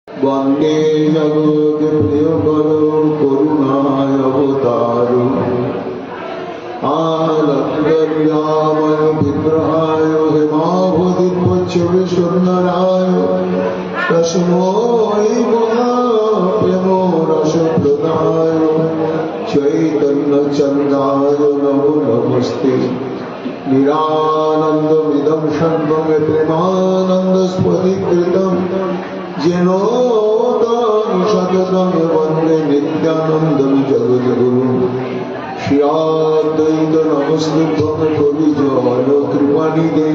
वंदे जगत प्रिय करुणाय अवतार आलक्ष्मय विग्रहाय हेमावतीपच्छवे सुंदराय तस्मै प्रेमो रसप्रदाय चैतन्य चंद्राय नमो नमस्ते निरानंदमिदं सर्वं प्रेमानन्दस्फटिकृतं जेनो सततं वन्दे नित्यानन्दं जगद्गुरुं श्री अद्वैत नमस्तुभ्यं कविजय कृपानिधे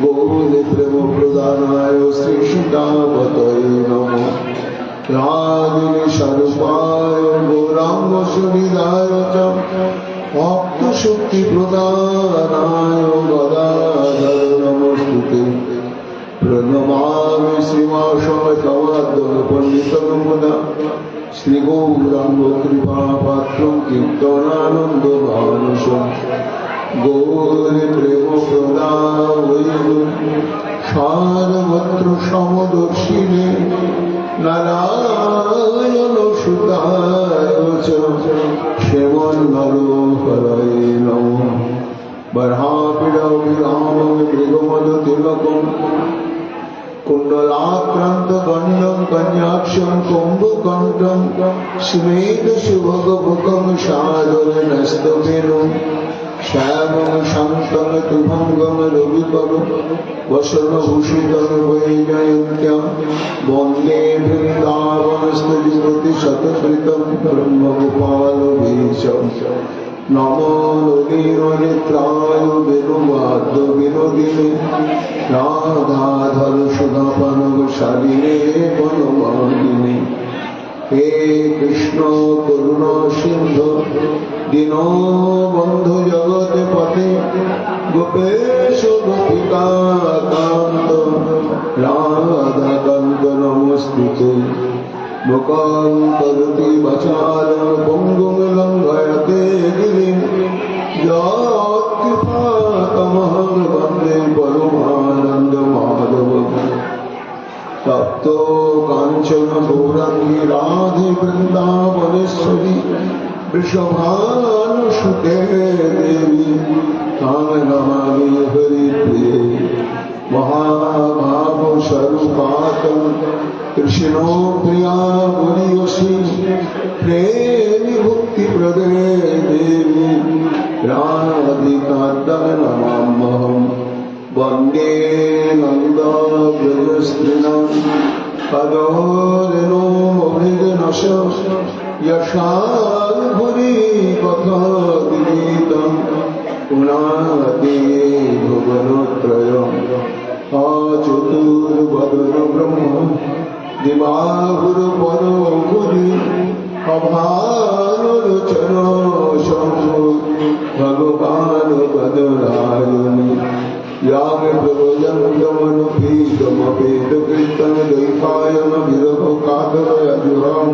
गौर प्रेम प्रदानाय श्री सीतापतये नमः रागिनी स्वरूपाय गौरांग सुहृदाय च भक्त शक्ति प्रदानाय गदाधर नमस्तुते प्रणमामि श्रीवासवतमद्वय पंडितं मुदा श्री गौरांग कृपा पात्रं कीर्तनानन्दमानसं गौर प्रेम प्रदाय सारवत्र समदर्शिने नारायण सुताय च श्रीमन्नरोहराय नमः बर्हापीडविरामं मृगमदतिलकं कुण्डलाक्रान्तगण्डं कन्याक्षं कुम्भकण्ठं स्मेतसुभगमुखं सादरेणस्तवेनं श्यामं शान्तं तुभङ्गं रविकरं वसनभूषितं वैजयन्त्यां वन्दे वृन्दावनस्तुतिशतकृतं ब्रह्मगोपालवेशं नमो नदीननेत्राय वेणुवाद्यविनोदिने राधाधर सुधापानवशालिने वनमालिने हे कृष्ण करुणा सिंधु दीनबन्धु जगत्पते गोपेश गोपिका कान्त राधाकान्त नमस्तुते मुखं करोति वाचालं पङ्गुं लङ्घयते गिरिं यत्कृपातमहं वन्दे परमानन्दमाधवम् तप्तो काञ्चन गौराङ्गी राधे वृन्दावनेश्वरी वृषभानुसुते देवी तां नमामि हरिप्रिये महाभावस्वरूपातं कृष्णो प्रिया गुरुयसी प्रेमी भक्तिप्रदे देवी राधिकां नमाम्यहं वन्दे नन्दव्रजस्त्रीणां पदोरेणोमभिर्नश यशाल्भुरि कथादितं पुनाति भुवनत्रयम् चतुर्वदन ब्रह्म दिवाहुरपरो गुरि अभानुलोचन शम्भो भगवान् वदरायणि याग प्रभजन्तमनुपीतमपेतकृतं दैपायन विरह कादरयजुराम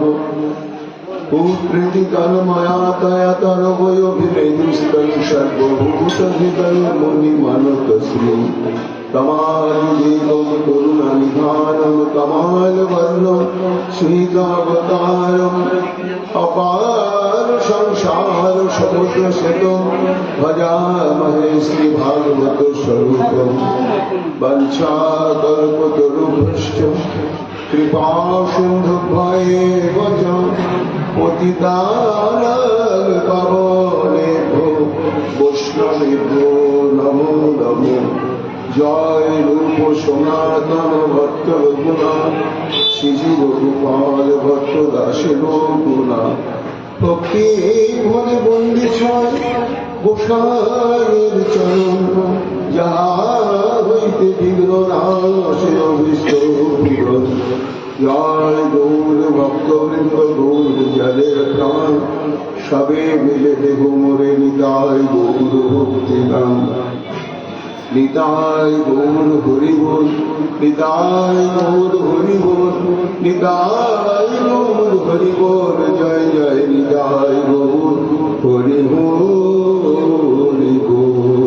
पुत्रीति तन्मया तया तरवयोभिनेदुस्तं सर्वभूतहृदय मुनिमनतश्री कमालदेवं करुणनिधानं कमालवर्णं श्रीतावतारम् अपार संसार समुद्रसेतुं भजामहे श्रीभागवतस्वरूपं वञ्चाकल्पतरुभ्यश्च कृपासिन्धुभ्येव च पतितानां पावनेभ्यो वैष्णवेभ्यो नमो नमो जय रूप सनातन भक्त रघुनाथ श्री गोपाल भक्त दासी रघुना भक्ति भरे बंदी छय गोसाईर चरण যাহা হইতে বিঘ্ন নাশে অভীষ্ট পূরণ। জয় গৌর ভক্তবৃন্দ গৌর যাদের প্রাণ সবে মিলে দেহ মোরে নিতাই গৌর ভক্তি গান। নিতাই গৌর হরি বল, নিতাই গৌর হরি বল, নিতাই গৌর হরি বল, জয় জয় নিতাই গৌর হরি হরি বল।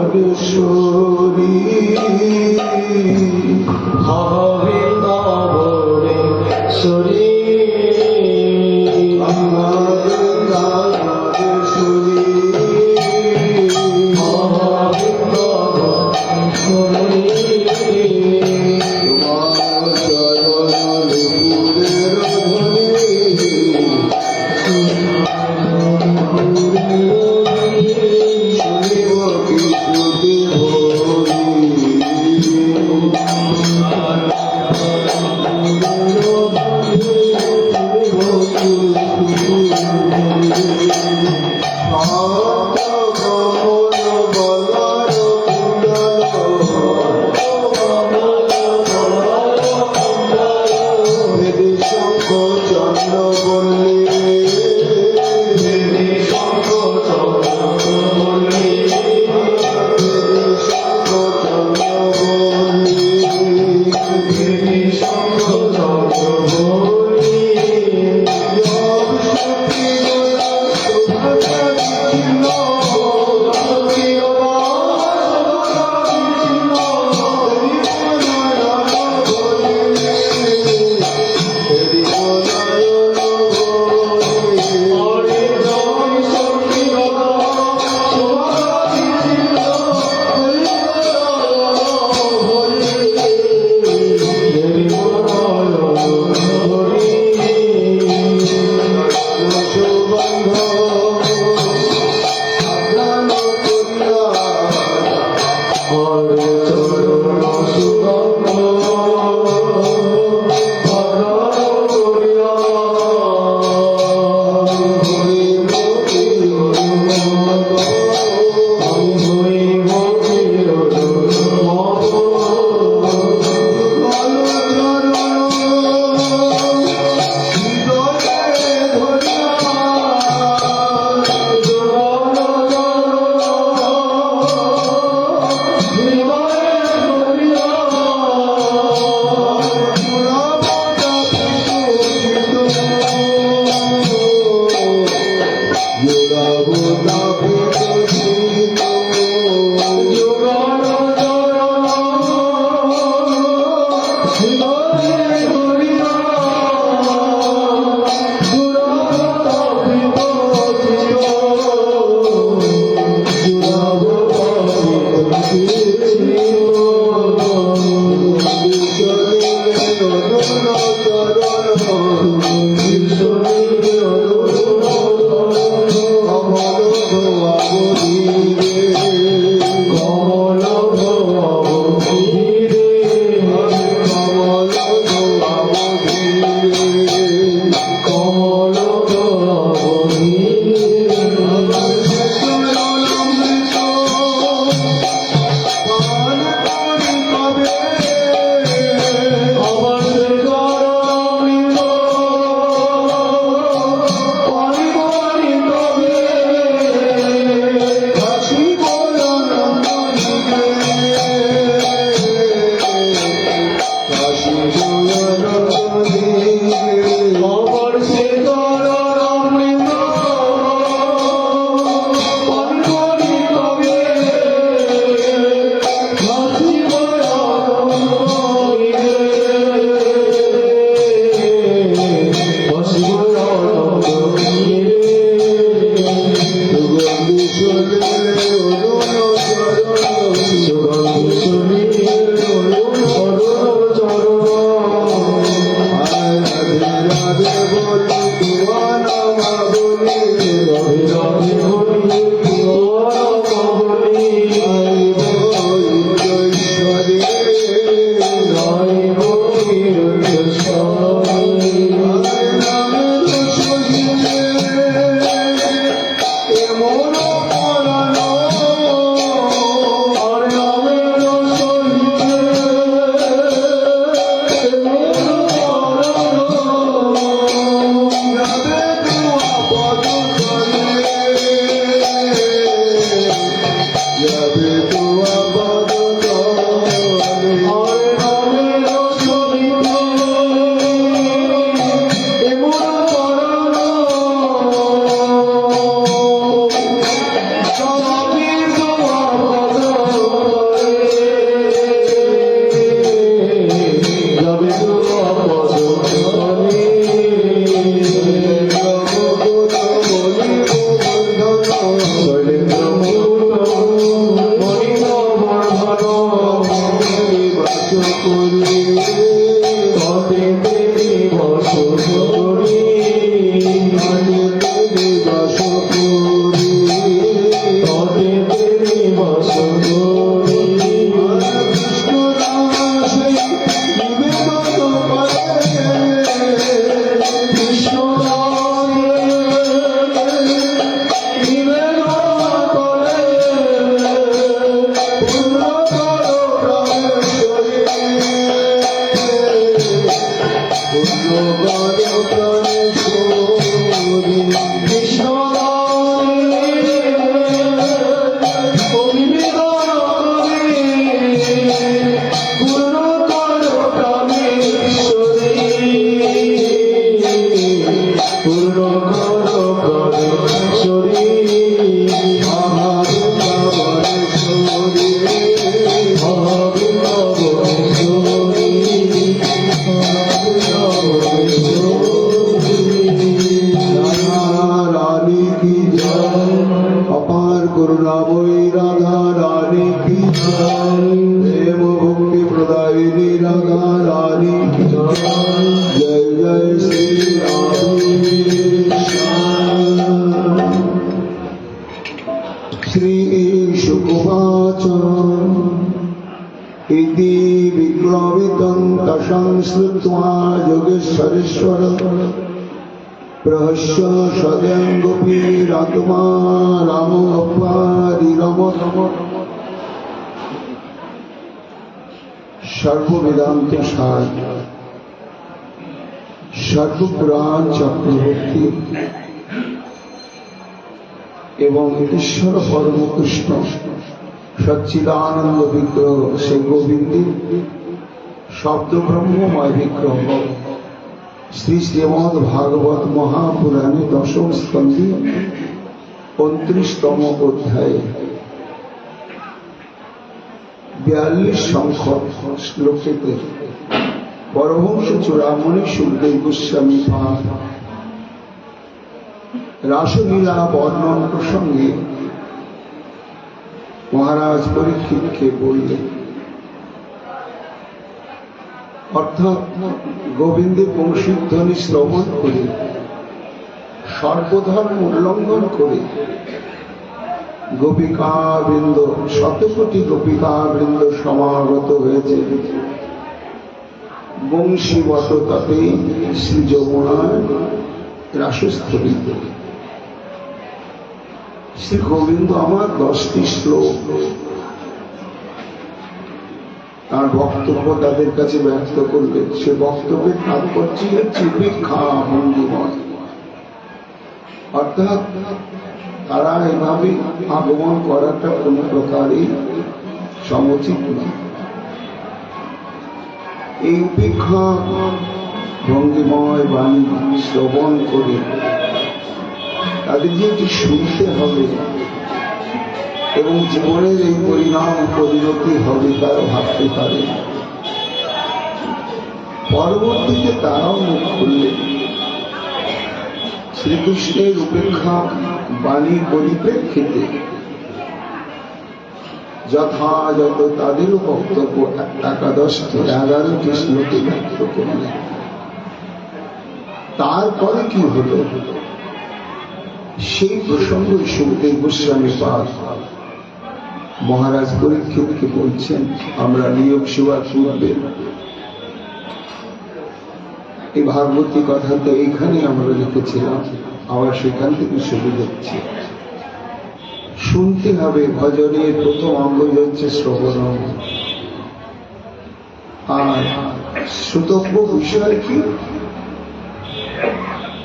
বৃন্দাবনেশ্বরী प्रहस्य सदयं गोपीरात्मा रामो अपारिरम सर्ववेदांत सार सर्वपुराण चक्रवर्ती एवं ईश्वर परम कृष्ण सच्चिदानंद विग्रह से गोविंदी शब्द ब्रह्ममय विग्रह श्री श्रीमद् भागवत महापुराणे दशम स्कंदे 29तम अध्याय 42 সংখ্যক শ্লোকেতে পরমহংস চূড়ামণি সুখদেব গোস্বামী পাদ রাসলীলা বর্ণন প্রসঙ্গে মহারাজ পরীক্ষিতকে বললেন, অর্থাৎ গোবিন্দের বংশীধ্বনি শ্রবণ করে সর্বধর্ম উল্লঙ্ঘন করে গোপিকাবৃন্দ শতকোটি গোপিকাবৃন্দ সমাগত হয়েছে বংশীবট তটে শ্রী যমুনার রাসস্থলীতে। শ্রী গোবিন্দ আমার 10টি শ্লোক তার বক্তব্য তাদের কাছে ব্যক্ত করলেন। সে বক্তব্যের তাৎপর্য হচ্ছে উপেক্ষা ভঙ্গিময়, অর্থাৎ তারা এভাবে আগমন করাটা কোন প্রকারই সমুচিত নয়। এই উপেক্ষা ভঙ্গিময় বাণী শ্রবণ করে তাদের যে এটি শুনতে হবে এবং জীবনের এই পরিণাম পরিণতি হবে তারা ভাবতে পারে। পরবর্তীতে তারাও মুখ খুললেন। শ্রীকৃষ্ণের উপেক্ষা বাণীর পরিপ্রেক্ষিতে যথাযথ তাদেরও বক্তব্য 11টি শ্লোকে ব্যক্ত করলেন। তারপরে কি হলো সেই প্রসঙ্গ সুখদেব গোস্বামী পাদ মহারাজ পরীক্ষিতকে বলছেন। আমরা নিয়োগ সেবার পূর্বে এই ভাগবতী কথা তো এইখানে আমরা লিখেছিলাম, আবার সেখান থেকে শুরু হচ্ছে। শুনতে হবে। ভজনের প্রথম অঙ্গ হচ্ছে শ্রবণ, আর শ্রোতব্য বিষয় কি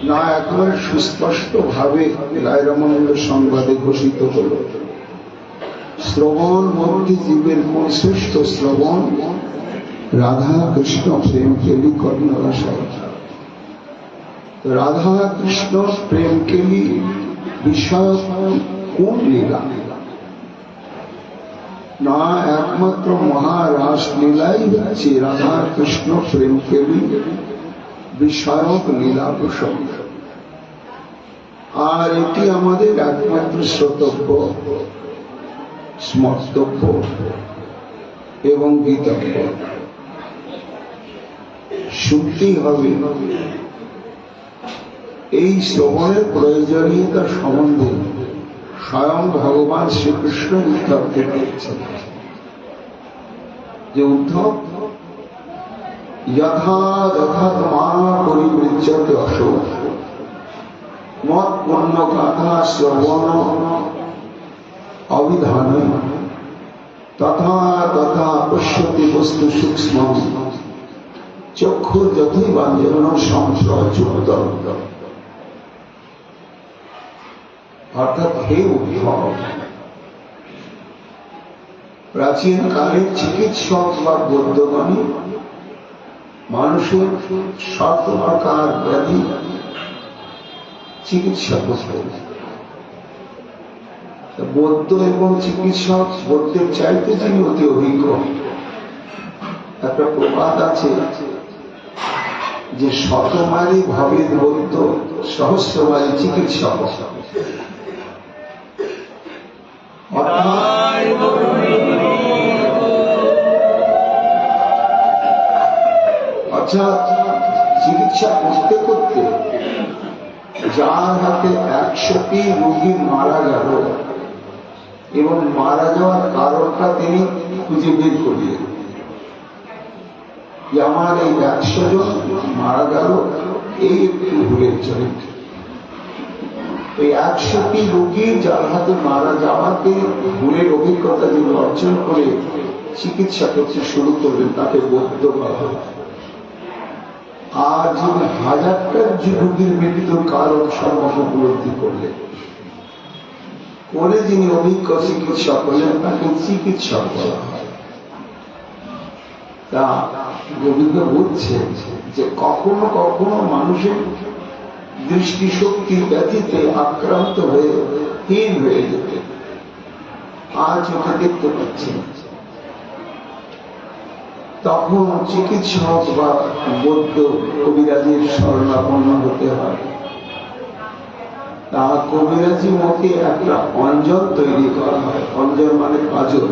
না একেবারে সুস্পষ্ট ভাবে রায়রামানন্দ সংবাদে ঘোষিত হল। শ্রবণ মধ্যে জীবের কোন শ্রেষ্ঠ শ্রবণ? রাধা কৃষ্ণ প্রেম কেলি কর্ণরসায়। রাধা কৃষ্ণ প্রেম কেলি বিষয় কোন লীলা? না একমাত্র মহারাস লীলাই হচ্ছে রাধা কৃষ্ণ প্রেম কেলি বিষয়ক লীলা প্রসঙ্গ। আর এটি আমাদের একমাত্র শ্রোতব্য, স্মর্তব্য এবং গীতব্য। শুনতেই হবে। এই শ্রবণের প্রয়োজনীয়তা সম্বন্ধে স্বয়ং ভগবান শ্রীকৃষ্ণ উদ্ধবকে বলেছেন যে উদ্ধব যথা যথা তোমার পরিবৃজ্যতে অশোক মত পূর্ণ কথা শ্রবণ অবিধান তথা তথা পশ্যতি বস্তু সূক্ষ্ম চক্ষু যথই বাঞ্জন সংশয়যুক্ত। অর্থাৎ হে উদ্ধব, প্রাচীন কালে চিকিৎসক বা বৈদ্যগণী মানুষের সর্বপ্রকার ব্যাধি চিকিৎসা করতেন। বৈদ্য এবং চিকিৎসক বৈদ্যের চাইতে যিনি অতি অভিজ্ঞ। একটা প্রবাদ আছে যে শতমারি ভাবে বৈদ্য সহস্রমারি চিকিৎসক। অর্থাৎ চিকিৎসা করতে করতে যার হাতে 100টি রোগী মারা গেল এবং মারা যাওয়ার কারণটা তিনি খুঁজে বের করলেন যে আমার এই 100 জন মারা গেল এই একটু ভুলের চরিত্র। এই 100টি রোগী যার হাতে মারা যাওয়াকে ভুলের অভিজ্ঞতা যিনি অর্জন করে চিকিৎসা করতে শুরু করলেন তাকে বৈদ্য বলা হয়। আর যিনি 1000টা রোগীর মৃত্যুর কারণ সম্ভব উপলব্ধি করলেন করে যিনি অভিজ্ঞ চিকিৎসক হলেন তাকে চিকিৎসক বলা হয়। তা গোবিন্দ বলছে যে কখনো কখনো মানুষের দৃষ্টিশক্তির ব্যাধিতে আক্রান্ত হয়ে হীন হয়ে যেত, আজ ওকে দেখতে পাচ্ছি। তখন চিকিৎসক বা বৈদ্য কবিরাজের শরণাপন্ন হতে হয়। তা কবিরাজি মতে একটা অঞ্জন তৈরি করা হয়। অঞ্জন মানে কাজল।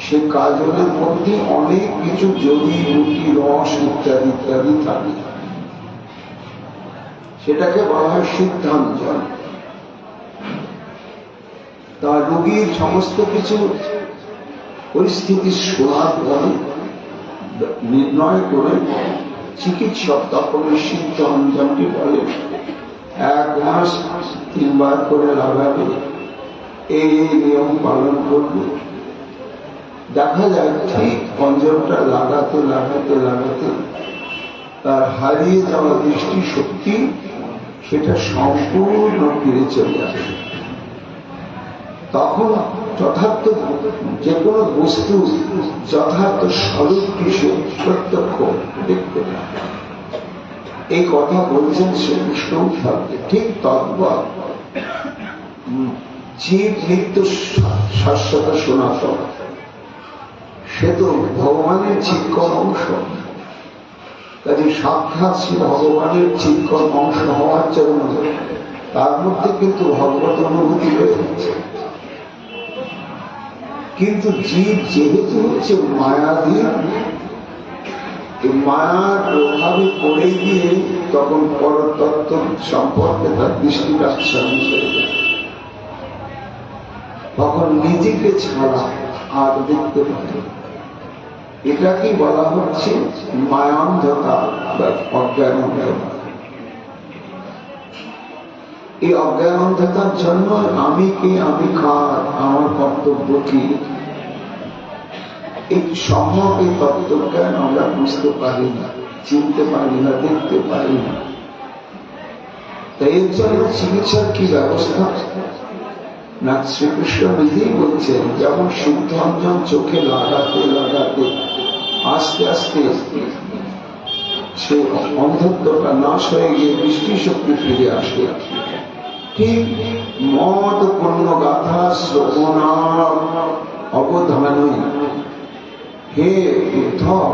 সে কাজলের মধ্যে অনেক কিছু জড়ি বুটি রস ইত্যাদি ইত্যাদি থাকে। সেটাকে বলা হয় সিদ্ধাঞ্জন। তা রোগীর সমস্ত কিছু পরিস্থিতি শোনার পরে নির্ণয় করে চিকিৎসক তখন সিদ্ধ অঞ্জনটি বলে 1 মাস 3 বার করে লাগাবে, এই নিয়ম পালন করবে, দেখা যায় ঠিক পঞ্জরটা লাগাতে লাগাতে লাগাতে তার হারিয়ে যাওয়া দৃষ্টি শক্তি সেটা সম্পূর্ণ ফিরে চলে আসে। তখন যথার্থ যে কোনো বস্তু যথার্থ স্বরূপটি সে প্রত্যক্ষ দেখতে পায়। এই কথা বলছেন শ্রীকৃষ্ণ ঠাকুর। ঠিক তদ্বৎ জীব নিত্য শাশ্বত সনাতন, সে তো ভগবানের চিৎকর অংশ। কাজে সাক্ষাৎ শ্রী ভগবানের চিৎকর অংশ হওয়ার জন্য তার মধ্যে কিন্তু ভগবত অনুভূতি রয়েছে। কিন্তু জীব যেহেতু হচ্ছে মায়াধীন, মায়ার প্রভাবে পড়ে গিয়ে তখন পরতত্ত্ব সম্পর্কে তার দৃষ্টিটা সঙ্গে হয়ে যায়। তখন নিজেকে ছাড়া আর দেখতে পারে। এটাকে বলা হচ্ছে মায়ান্ধতা বা অজ্ঞানন্ধতা। এই অজ্ঞানন্ধতার জন্য আমি কে, আমি কার, আমার কর্তব্য কি, এই সম্যক এই তত্ত্বজ্ঞান আমরা বুঝতে পারি না, চিনতে পারি না, দেখতে পারি না। তাই এর জন্য চিকিৎসার কি ব্যবস্থা না, শ্রীকৃষ্ণ নিজেই বলছেন, যেমন শুদ্ধ অঞ্জন চোখে লাগাতে লাগাতে আস্তে আস্তে সে অন্ধত্বটা নাশ হয়ে গিয়ে দৃষ্টি শক্তি ফিরে আসে, ঠিক মদ পূর্ণ গাথা শ্রবণা অবধানই। হে উদ্ধব,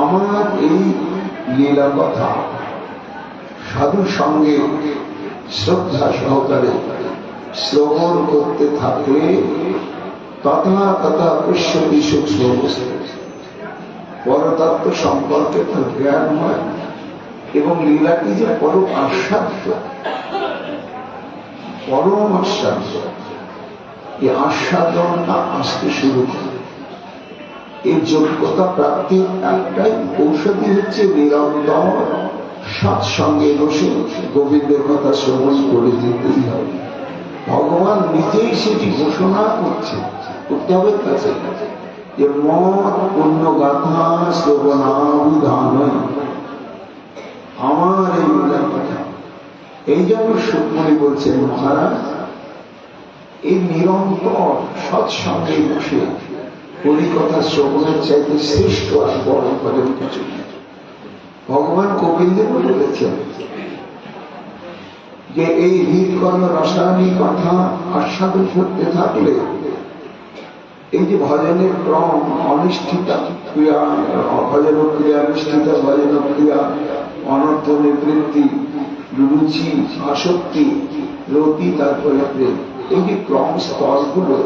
আমার এই লীলা কথা সাধু সঙ্গে শ্রদ্ধা সহকারে শ্রবণ করতে থাকলে তথা তথা পশ্যতি সূক্ষ্ম বস্তু, পরতত্ত্ব সম্পর্কে তার জ্ঞান হয় এবং লীলাটি যে পরম আস্বাদ্য, পরম আস্বাদ্য, এই আস্বাদনটা আসতে শুরু করে। এই যোগ্যতা প্রাপ্তির একটাই ঔষধি হচ্ছে নিরন্তর সৎসঙ্গে বসে গোবিন্দের কথা শ্রবণ করে যেতেই হবে। ভগবান নিজেই সেটি ঘোষণা করতে হবে কাছে, যে মত পুণ্য গাথা শ্রবণাবধান, আমার এই কথা। এই জন্য সুখমণি বলছেন, মহারাজ এই নিরন্তর সৎসঙ্গে বসে হরিকথা শ্রবণের চাইতে শ্রেষ্ঠ আর বড় করেন কিছু। ভগবান কপিলদেব বলেছেন যে এই হৃদকর্ণ রসায়নিক কথা আস্বাদন করতে থাকলে এই যে ভজনের ক্রম, অনিষ্ঠিতা ক্রিয়া, ভজন ক্রিয়া, নিষ্ঠিতা ভজন ক্রিয়া, অনর্থ নিবৃত্তি, রুচি, আসক্তি, রতি, তারপরে প্রেম, এই যে ক্রম স্তরগুলো,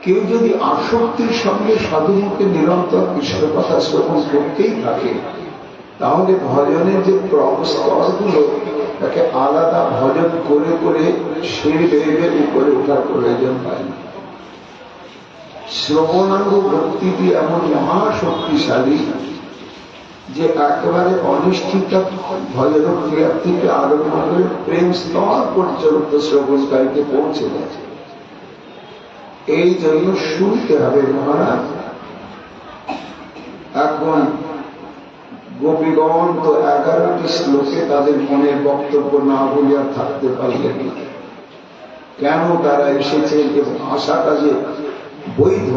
কেউ যদি আসক্তির সঙ্গে সাধুমুখে নিরন্তর কৃষ্ণ কথা শ্রবণ করতেই থাকে, তাহলে ভজনের যে ক্রম স্তরগুলো তাকে আলাদা ভজন করে করে সিঁড়ি বেয়ে উপরে ওঠার প্রয়োজন হয় না। শ্রবণাঙ্গ ভক্তিটি এমন মহাশক্তিশালী যে একেবারে অনিষ্ঠিত ভজন ক্রিয়া থেকে আরম্ভ করে প্রেম স্তর পর্যন্ত শ্রবণকারীকে পৌঁছে গেছে। এই জন্য শুনতে হবে মহারাজ। এখন গোপীগণ তো 11টি শ্লোকে তাদের মনের বক্তব্য না বলিয়া থাকতে পারলেন না। কেন তারা এসেছেন এবং আশাটা যে বৈধ,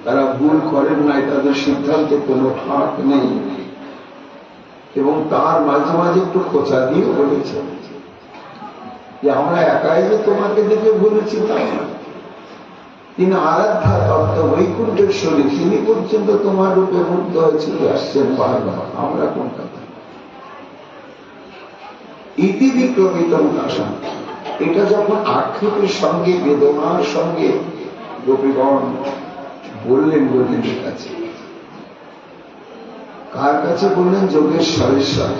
তারা ভুল করেন নাই, তাদের সিদ্ধান্তে কোনো ফাঁক নেই। এবং তার মাঝে মাঝে একটু খোঁচা দিয়ে বলেছেন যে আমরা একাই যে তোমাকে দেখে বলেছি তাই না, তিনি আরাধ্যা তত্ত্ব বৈকুণ্ঠেশ্বরী, তিনি পর্যন্ত তোমার রূপে মুগ্ধ হয়েছিল, আসছেন বারবার। আমরা কোন কথা ইতি বিক্রমিতম আশা, এটা যখন আক্ষেপের সঙ্গে বেদনার সঙ্গে গোপীগণ বললেন গোবিন্দের কাছে। কার কাছে বললেন? যোগেশ্বরেশ্বর।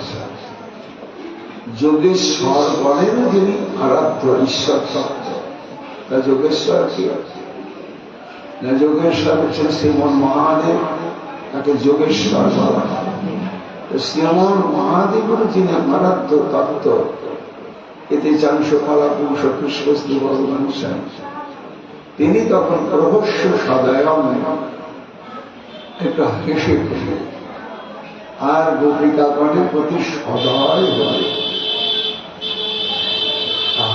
যোগেশ্বর বলেন যিনি আরাধ্য ঈশ্বর তত্ত্ব। তা যোগেশ্বর কি? না, যোগেশ্বর হচ্ছেন শ্রীমন মহাদেব, তাকে যোগেশ্বর বলা। শ্রীমন মহাদেব হল যিনি আরাধ্য তত্ত্ব। এতে চাংশ কলা পুরুষ কৃষ্ণ ভগবান। তিনি তখন প্রহস্য সদয়ম একটু হেসে ফেলে আর গোপিকাগণের প্রতি সদয় হয়ে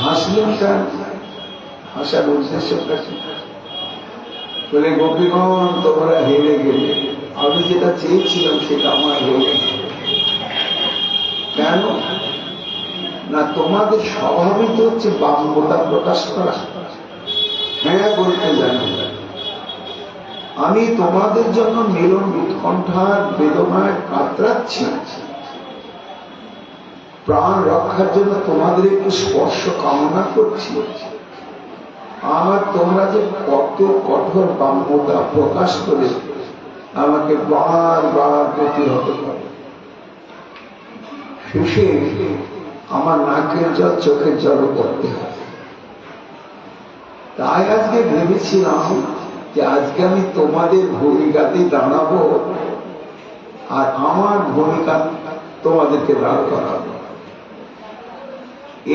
হাসলেন। কেন হাসার উদ্দেশ্যটা কি? বলে গোপীগণ তোমরা হেরে গেলে, আমি যেটা চেয়েছিলাম সেটা আমার হয়ে গেল। কেন না তোমাদের স্বভাবই তো হচ্ছে বাম্যতা প্রকাশ করা। হ্যাঁ বলতে জানি, আমি তোমাদের জন্য মিলন উৎকণ্ঠার বেদনায় কাতরাচ্ছি, প্রাণ রক্ষার জন্য তোমাদের একটু স্পর্শ কামনা করছি। আর তোমরা যে কত কঠোর বাম্যতা প্রকাশ করে আমাকে বারবার প্রতিহত করে, শেষে আমার নাকের জল চোখের জল করতে হয়। তাই আজকে ভেবেছিলাম যে আজকে আমি তোমাদের ভূমিকাতে দাঁড়াবো আর আমার ভূমিকা তোমাদেরকে দাঁড় করাবো।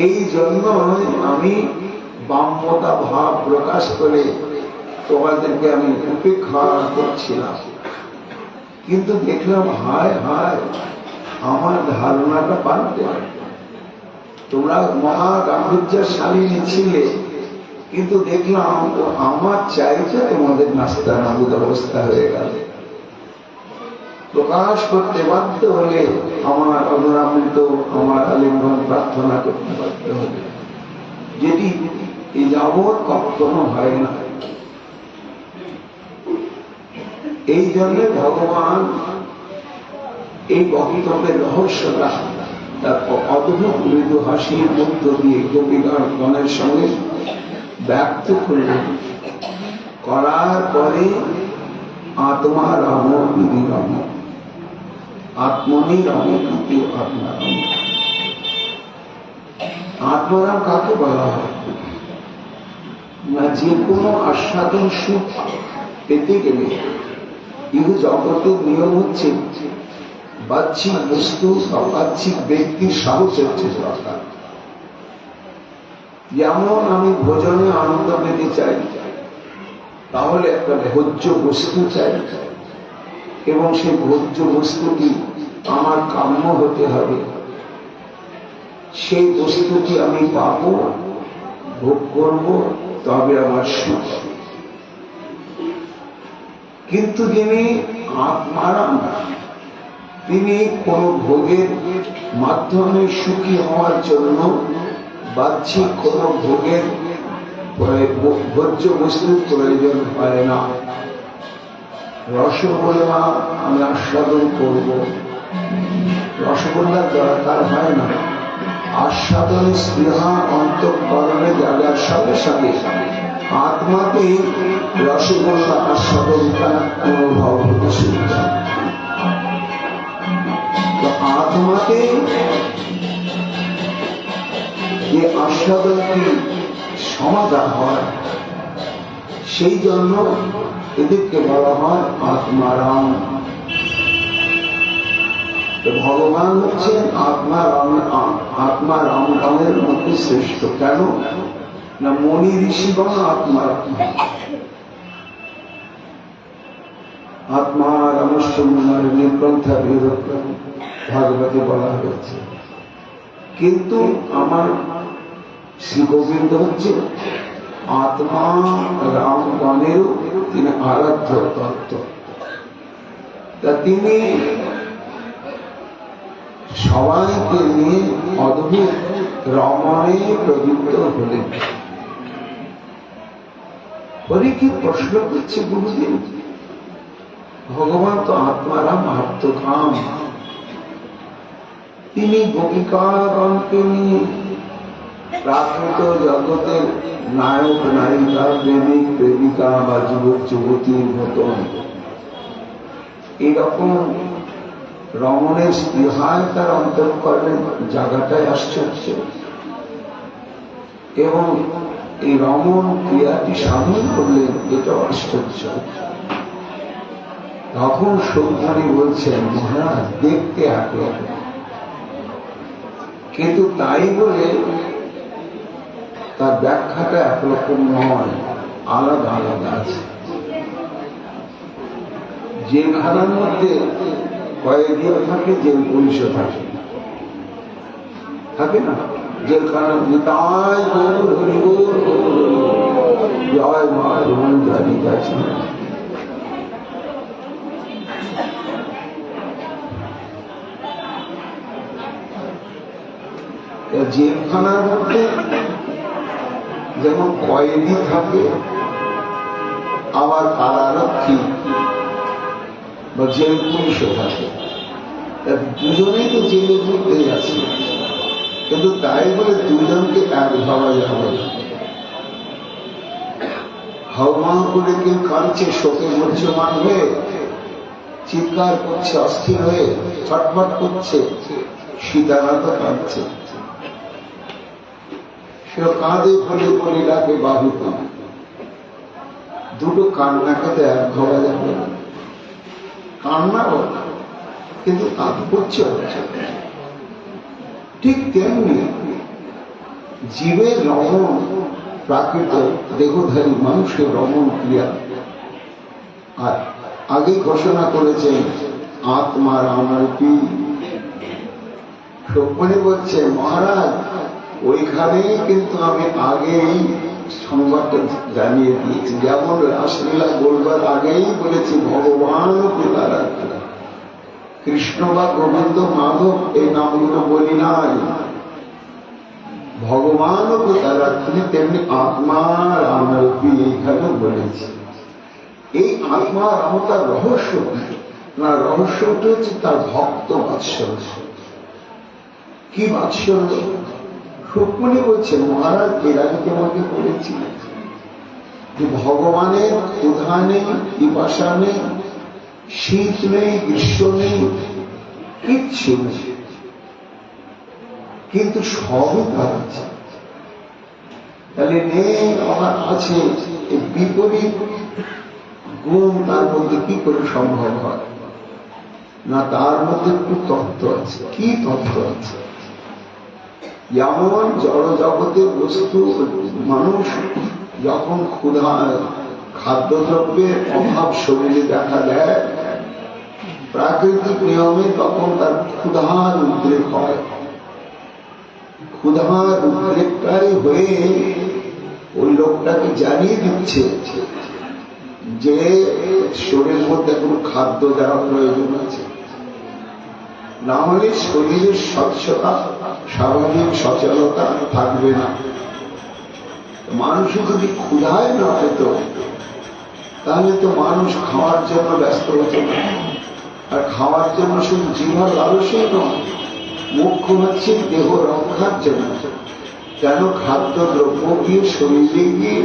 এই জন্য আমি বাম্যতা ভাব প্রকাশ করে তোমাদেরকে আমি উপেক্ষা করছিলাম। কিন্তু দেখলাম হায় হায়, আমার ধারণাটা পাল্টে। তোমরা মহা গাম্ভীর্যশালী ছিলে, কিন্তু দেখলাম আমার চাইতে তোমাদের নাস্তানাবুদ অবস্থা হয়ে গেল। প্রকাশ করতে বাধ্য হলে আমার অনুরামিত, আমার আলিঙ্গন প্রার্থনা করতে বাধ্য হলে, যেটি এই যাবৎ কখনো হয় না। এই জন্য ভগবান এই বক্তব্যের রহস্যটা তার অদ্ভুত মৃদু হাসির মধ্য দিয়ে গোপীগণের সঙ্গে ব্যক্ত করলেন। করার পরে আত্মা রাম বিধি রাম, আত্মনি রাম কিন্তু আত্মারাম। আত্মারাম কাকে বলা হয় না? যে কোনো আস্বাদন সুখ পেতে গেলে ইহ জগতের নিয়ম হচ্ছে বাহ্যিক বস্তু বা বাহ্যিক ব্যক্তির সাহসের দরকার। যেমন আমি ভোজনে আনন্দ পেতে চাই, তাহলে একটা ভোজ্য বস্তু চাই, এবং সেই ভোজ্য বস্তুটি আমার কাম্য হতে হবে। সেই বস্তুটি আমি পাব, ভোগ করব, তবে আমার সুখ। কিন্তু যিনি আত্মারাম, তিনি কোন ভোগের মাধ্যমে সুখী হওয়ার জন্য বাহ্যিক কোন ভোগের ভোজ্য বস্তুর প্রয়োজন হয় না। রসগোল্লা আমি আস্বাদন করব, রসগোল্লার দরকার হয় না। আস্বাদনের স্পৃহা অন্তঃকরণে জাগার সাথে সাথে আত্মাতে রসগোল্লা আস্বাদনটা অনুভব হতে শুরু করে। আত্মাতে যে আস্বাদনটি সমাধান হয়, সেই জন্য এদেরকে বলা হয় আত্মারাম। ভগবান হচ্ছেন আত্মারামের মধ্যে শ্রেষ্ঠ। কেন না মনি ঋষিগণ আত্মারাম। আত্মারামস্য নির্গ্রন্থা বৃহৎ ভাগবতে বলা হয়েছে। কিন্তু আমার শ্রী গোবিন্দ হচ্ছে আত্মা রামগণেরও তিনি আরাধ্য তত্ত্ব। তা তিনি সবাইকে নিয়ে অদ্ভুত রমণে প্রযুক্ত হলেন। পরীক্ষিত প্রশ্ন করছে গুরুদেব, ভগবান তো আত্মারাম, আত্মকাম, তিনি গোপিকাগণকে নিয়ে প্রাকৃত জগতের নায়ক নায়িকা, প্রেমিক প্রেমিকা বা যুবক যুবতীর মতন এইরকম রমণের স্পৃহায় তার অন্তঃকরণের জায়গাটায় আশ্চর্য, এবং এই রমণ ক্রিয়াটি সাধন করলেন, এটাও আশ্চর্য। তখন সৌভানি বলছেন, মহারাজ দেখতে একরকম, কিন্তু তাই বলে তার ব্যাখ্যাটা একরকম নয়। আলাদা আলাদা আছে। জেলখানার মধ্যে কয়েদিও থাকে, জেল পুলিশও থাকে, থাকে না? জেলখানার নিতাই গৌর হরি গৌর জয় মা রমন জারি গেছে। জেলখানার মধ্যে যেমন কয়েদি থাকে, আবার কারারক্ষী বা জেল পুলিশও থাকে। দুজনেই তো জেলের মধ্যেই আছে, কিন্তু তাই বলে দুজনকে এক ভাবা যাবে। হাওমা করে কেউ কাঁদছে, শোকে মূর্ছমান হয়ে চিৎকার করছে, অস্থির হয়ে ছটফট করছে। সীতারা তো কাঁদছে, সে কাঁদে ফলে বলে ডাকে বাহুত। দুটো কান্নাকে তো এক ভাবা যাবে না। কান্না বলে কিন্তু তাৎপর্য হচ্ছে ঠিক তেমনি জীবের রমণ, প্রাকৃত দেহধারী মানুষের রমণ ক্রিয়া। আর আগে ঘোষণা করেছেন আত্মার আমার কি সপনে বলছে মহারাজ, ওইখানেই কিন্তু আমি আগেই সংবাদটা জানিয়ে দিয়েছি। যেমন রাসলীলা বলবার আগেই বলেছি ভগবান পিতারা, কৃষ্ণ বা গোবিন্দ মাধব এই নামগুলো বলি নাই। ভগবান পিতারা তিনি তেমনি আত্মার আমার কি এইখানে বলেছি। এই আত্মার আমতার রহস্য না, রহস্যটা হচ্ছে তার ভক্ত বাৎসল্য। কি বাৎসল্য? রুক্মিণী বলছে মহারাজ, এর আগে তোমাকে বলেছি যে ভগবানের ক্ষুধা নেই, পিপাসা নেই, শীত নেই, গ্রীষ্ম নেই, কিচ্ছু নেই, কিন্তু সবই তার আছে। তাহলে নেই আবার আছে, এই বিপরীত গুণ তার মধ্যে কি করে সম্ভব হয় না? তার মধ্যে একটু তত্ত্ব আছে। কি তত্ত্ব আছে? যেমন জড় জগতের বস্তু মানুষ যখন ক্ষুধা, খাদ্যদ্রব্যের অভাব শরীরে দেখা দেয়, প্রাকৃতিক নিয়মে তখন তার ক্ষুধার উদ্রেক হয়। ক্ষুধার উদ্রেকটাই হয়ে ওই লোকটাকে জানিয়ে দিচ্ছে যে শরীরের মধ্যে এখন খাদ্য দেওয়া প্রয়োজন আছে, না হলে শরীরের স্বচ্ছতা, স্বাভাবিক সচলতা থাকবে না। মানুষ যদি ক্ষুধায় না পেত তাহলে তো মানুষ খাওয়ার জন্য ব্যস্ত হতো না। আর খাওয়ার জন্য শুধু জিভার লালসই নয়, মুখ্য হচ্ছে দেহ রক্ষার জন্য। কেন? খাদ্য দ্রব্য গিয়ে শরীরে গিয়ে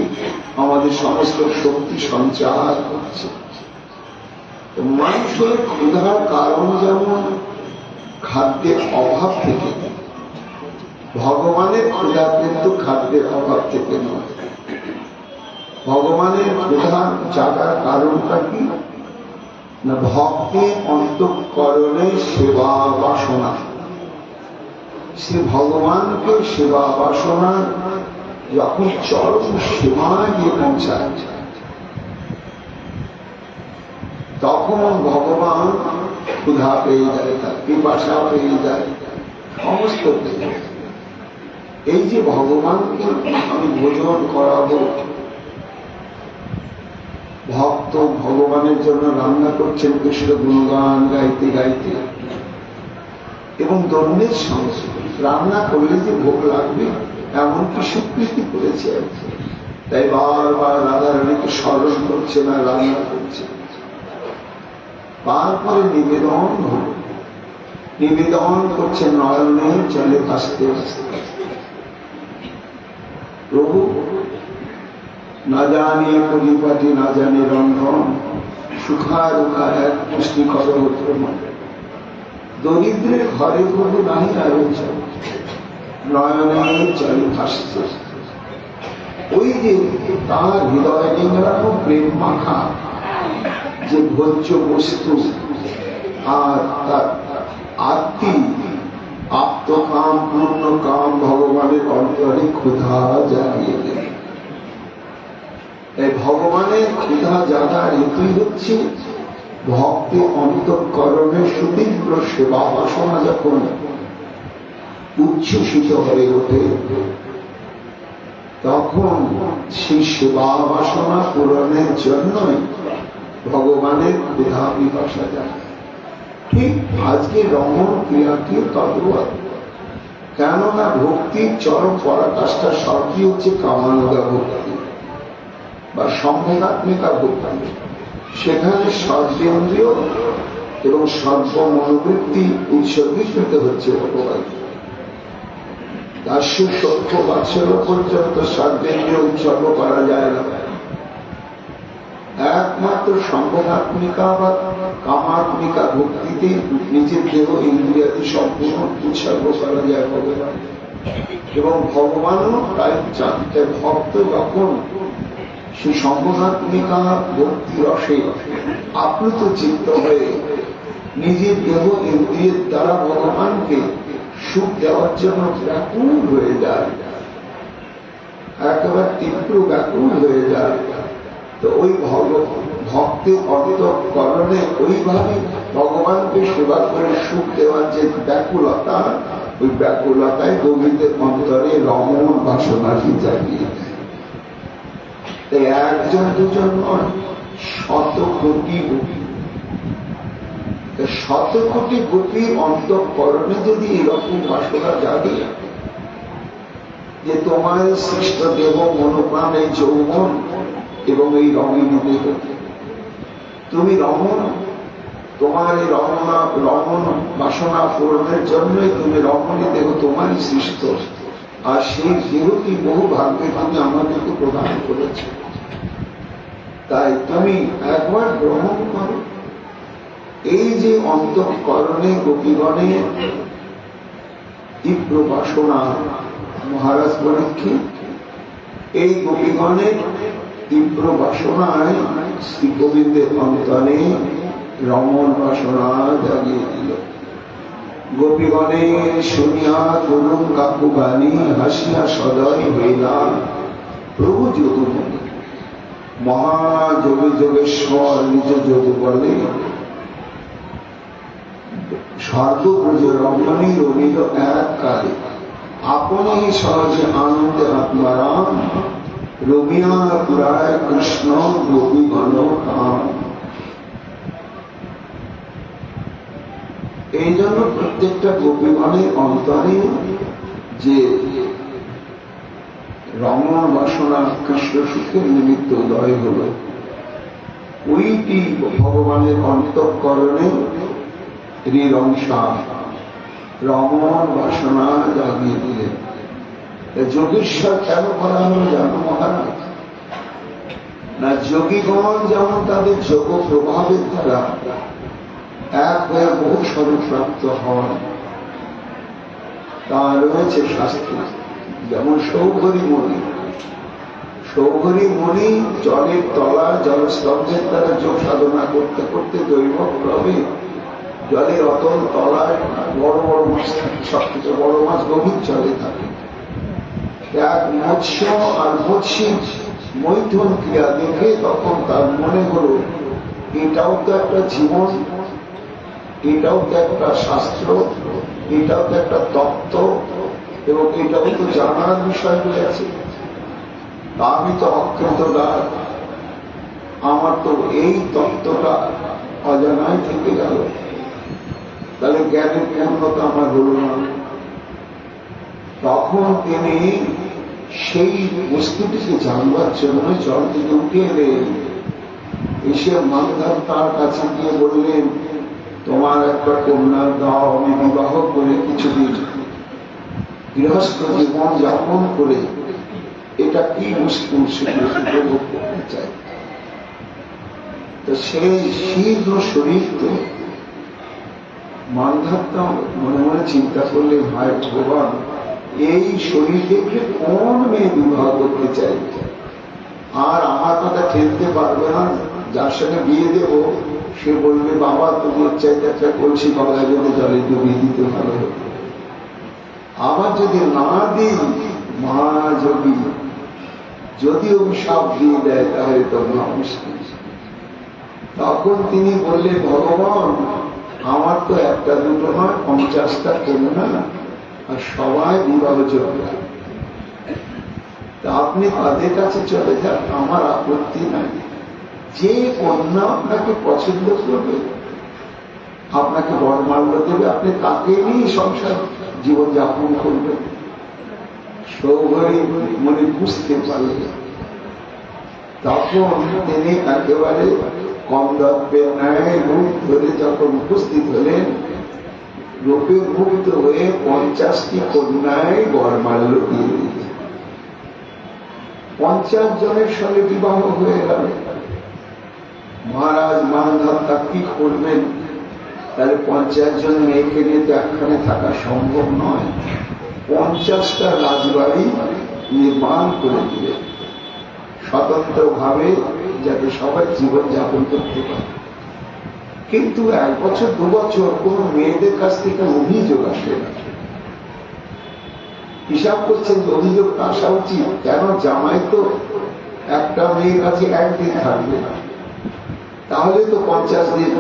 আমাদের সমস্ত শক্তি সঞ্চার করছে। মানুষের ক্ষুধার কারণ যেমন খাদ্যের অভাব থেকে, ভগবানের ক্ষুধা কিন্তু খাদ্যের অভাব থেকে নয়। ভগবানের ক্ষুধা জাগার কারণটা কি না? ভক্তি অন্তঃকরণে সেবা বাসনা। সে ভগবানকে সেবা বাসনা যখন চরম সীমায় গিয়ে পৌঁছায়, তখন ভগবান ক্ষুধা পেয়ে যায়, তার পিপাসা পেয়ে যায়, সমস্ত পেয়ে যায়। এই যে ভগবানকে আমি ভোজন করাবো, ভক্ত ভগবানের জন্য রান্না করছেন কৃষ্ণ গুণগান গাইতে গাইতে, এবং দণ্ডের সঙ্গে রান্না করলে যে ভোগ লাগবে এমনকি স্বীকৃতি করেছে। তাই বারবার রাধারানীকে স্মরণ করছে না, রান্না করছে। তারপরে নিবেদন হল, নিবেদন করছে নয়নে চলে ভাসতে ভাসতে। প্রভু না জানিয়ে পরিপাটি, না জানে রন্ধন, সুখা রুখা এক পুষ্টিকর হতো। দরিদ্রের ঘরে প্রভু নাহি আয়োজন, নয়নে চলে ভাসতে। ওই যে তার হৃদয় নিংড়ানো প্রেম মাখা যে ভোজ্য বস্তু, আর তার আত্মি আত্মকাম, পূর্ণ কাম ভগবানের অন্তরে ক্ষুধা জাগিয়ে দেয়। এই ভগবানের ক্ষুধা জাগার হেতুই হচ্ছে ভক্তি অন্তঃকরণের সুতীব্র সেবা বাসনা যখন উচ্ছ্বসিত হয়ে ওঠে, তখন সেই সেবা বাসনা পূরণের জন্যই ভগবানের ক্ষুধা পিপাসা যায়। ঠিক আজকে রমণ ক্রিয়াটি তদ্রূপ। কেননা ভক্তির চরম পরাকাষ্ঠা শর্তই হচ্ছে কামানুগা ভক্তি বা সম্ভোগাত্মিকা ভক্তি। সেখানে সর্বেন্দ্রিয় এবং সর্ব মনোবৃত্তি উৎসর্গীকৃত হচ্ছে ভগবান। দাস্য সভ্য বাৎসল্য পর্যন্ত সর্বেন্দ্রিয় উৎসর্গ করা যায় না। একমাত্র সম্ভোগাত্মিকা বা কামাত্মিকা ভক্তিতে নিজের দেহ ইন্দ্রিয়াদি সম্পূর্ণ উৎসর্গ করা যায় ভগবান। এবং ভগবানও তাই জানতে ভক্ত যখন সেই সম্ভোগাত্মিকা ভক্তি রসে আপ্লুত চিত্ত হয়ে নিজের দেহ ইন্দ্রিয়ের দ্বারা ভগবানকে সুখ দেওয়ার জন্য ব্যাকুল হয়ে যায়, একেবারে তীব্র ব্যাকুল হয়ে যায়, তো ওই ভক্তের অন্তঃকরণে ওইভাবে ভগবানকে সেবা করে সুখ দেওয়ার যে ব্যাকুলতা, ওই ব্যাকুলতায় গোবিন্দের অন্তরে রমণ বাসনাকে জাগিয়ে দেয়। তাই একজন দুজন নয়, শত কোটি গোপী, শত কোটি গোপীর অন্তঃকরণে যদি এরকম বাসনা জাগে যে তোমার সৃষ্ট দেব মনোপ্রাণ এই যৌবন এবং এই রমণী দেহ, তুমি রমণ, তোমার এই রমণ বাসনা পূরণের জন্যই তুমি রমণী দেহ তোমারই সৃষ্ট, আর সেই দেহটি বহু ভাগ্যে তুমি আমাদেরকে প্রদান করেছে। তাই তুমি একবার গ্রহণ করো। এই যে অন্তঃকরণে গোপীগণে তীব্র বাসনা, মহারাজ পরীক্ষিত এই গোপীগণের তীব্র বাসনায় শ্রী গোবিন্দের অন্তরে রমণ বাসনা জাগিয়ে দিল। গোপীগণে শুনিয়া করুণ কাকু গানি হাসিয়া সদয় হইলা প্রভু যদুমণি। মহাযোগী যোগেশ্বর নিজ যদু বলে সর্বব্রজ রমণী রমিল এক কালে আপনি সহজে আনন্দে আত্মারাম রমিয়া পুরায় কৃষ্ণ গোপীগণ কাম। এই জন্য প্রত্যেকটা গোপীগণের অন্তরে যে রমণ বাসনা কৃষ্ণ সুখের নিমিত্ত উদয় হল, ওইটি ভগবানের অন্তঃকরণে ঋরংসা রমণ বাসনা জাগিয়ে দিলেন। যোগেশ্বর কেন করা হল জানো মহারাজ? না, যোগীগণ যেমন তাদের যোগ প্রভাবের দ্বারা এক হয়ে বহু স্বরূপ প্রাপ্ত হন, তা রয়েছে শাস্ত্রে। যেমন সৌঘরী মণি, সৌঘরী মণি জলের তলা জলস্তম্ভের দ্বারা যোগ সাধনা করতে করতে দৈবক্রমে জলের অতল তলায় বড় বড় মাছ থাকে, সবথেকে বড় মাছ গভীর জলে থাকে। এক মৎস্য আর মৎস্যের মৈথুন ক্রিয়া দেখে তখন তার মনে হলো এটাও তো একটা জীবন, এটাও তো একটা শাস্ত্র, এটাও তো একটা তত্ত্ব, এবং এটাও তো জানার বিষয় রয়েছে। আমি তো অকৃতদার, আমার তো এই তত্ত্বটা অজানায় থেকে গেল, তাহলে জ্ঞানের পূর্ণতা আমার হল না। তখন তিনি সেই বস্তুটিকে জানবার জন্য জল থেকে উঠে এলেন। এসে মানধার তার কাছে গিয়ে বললেন, তোমার একটা কন্যা দাও, আমি বিবাহ করে কিছুদিন গৃহস্থ জীবন যাপন করে এটা কি বস্তু সেটা উপভোগ করতে চাই। তো সেই শীঘ্র শরীর তো মানধারটা মনে মনে চিন্তা করলে, ভাই ভগবান, এই শরীর দেখে কোন মেয়ে বিবাহ করতে চাই, আর আমার কথা ঠেলতে পারবে না। যার সঙ্গে বিয়ে দেব সে বলবে, বাবা তোমার চাইতে একটা কলসি বাংলা যদি জলে ডুবিয়ে দিতে ভালো হতো। আবার যদি না দিই, মা যোগী যদি অভিশাপ দিয়ে দেয় তাহলে তো মুশকিল। তখন তিনি বললেন, ভগবান আমার তো একটা দুটো নয় 50টা কন্যা, আর সবাই বিবাহযোগ্য, তা আপনি তাদের কাছে চলে যান, আমার আপত্তি নাই। যে কন্যা আপনাকে পছন্দ করবে, আপনাকে বরমাল্য দেবে, আপনি তাকে নিয়ে সংসার জীবন যাপন করবেন। সৌগরী মনে বুঝতে পারলেন। তখন তিনি একেবারে কন্দর্পের ন্যায় রূপ ধরে যখন উপস্থিত হলেন, রূপে মুক্ত হয়ে 50টি কন্যায় বরমাল্য দিয়ে দিলেন। 50 জনের সঙ্গে বিবাহ হয়ে গেল। মহারাজ মানধাত্তা কি করবেন? তাহলে 50 জন মেয়েকে নিয়ে তো একখানে থাকা সম্ভব নয়। 50টা রাজবাড়ি নির্মাণ করে দিলেন, স্বতন্ত্র ভাবে, যাতে সবাই জীবন যাপন করতে পারে। কিন্তু 1 বছর 2 বছর কোন মেয়েদের কাছ থেকে অভিযোগ আসে না। হিসাব করছেন যে অভিযোগ আসা উচিত, কেন জামাই তো একটা মেয়ের কাছে একদিন থাকবে না, তাহলে তো 50 দিন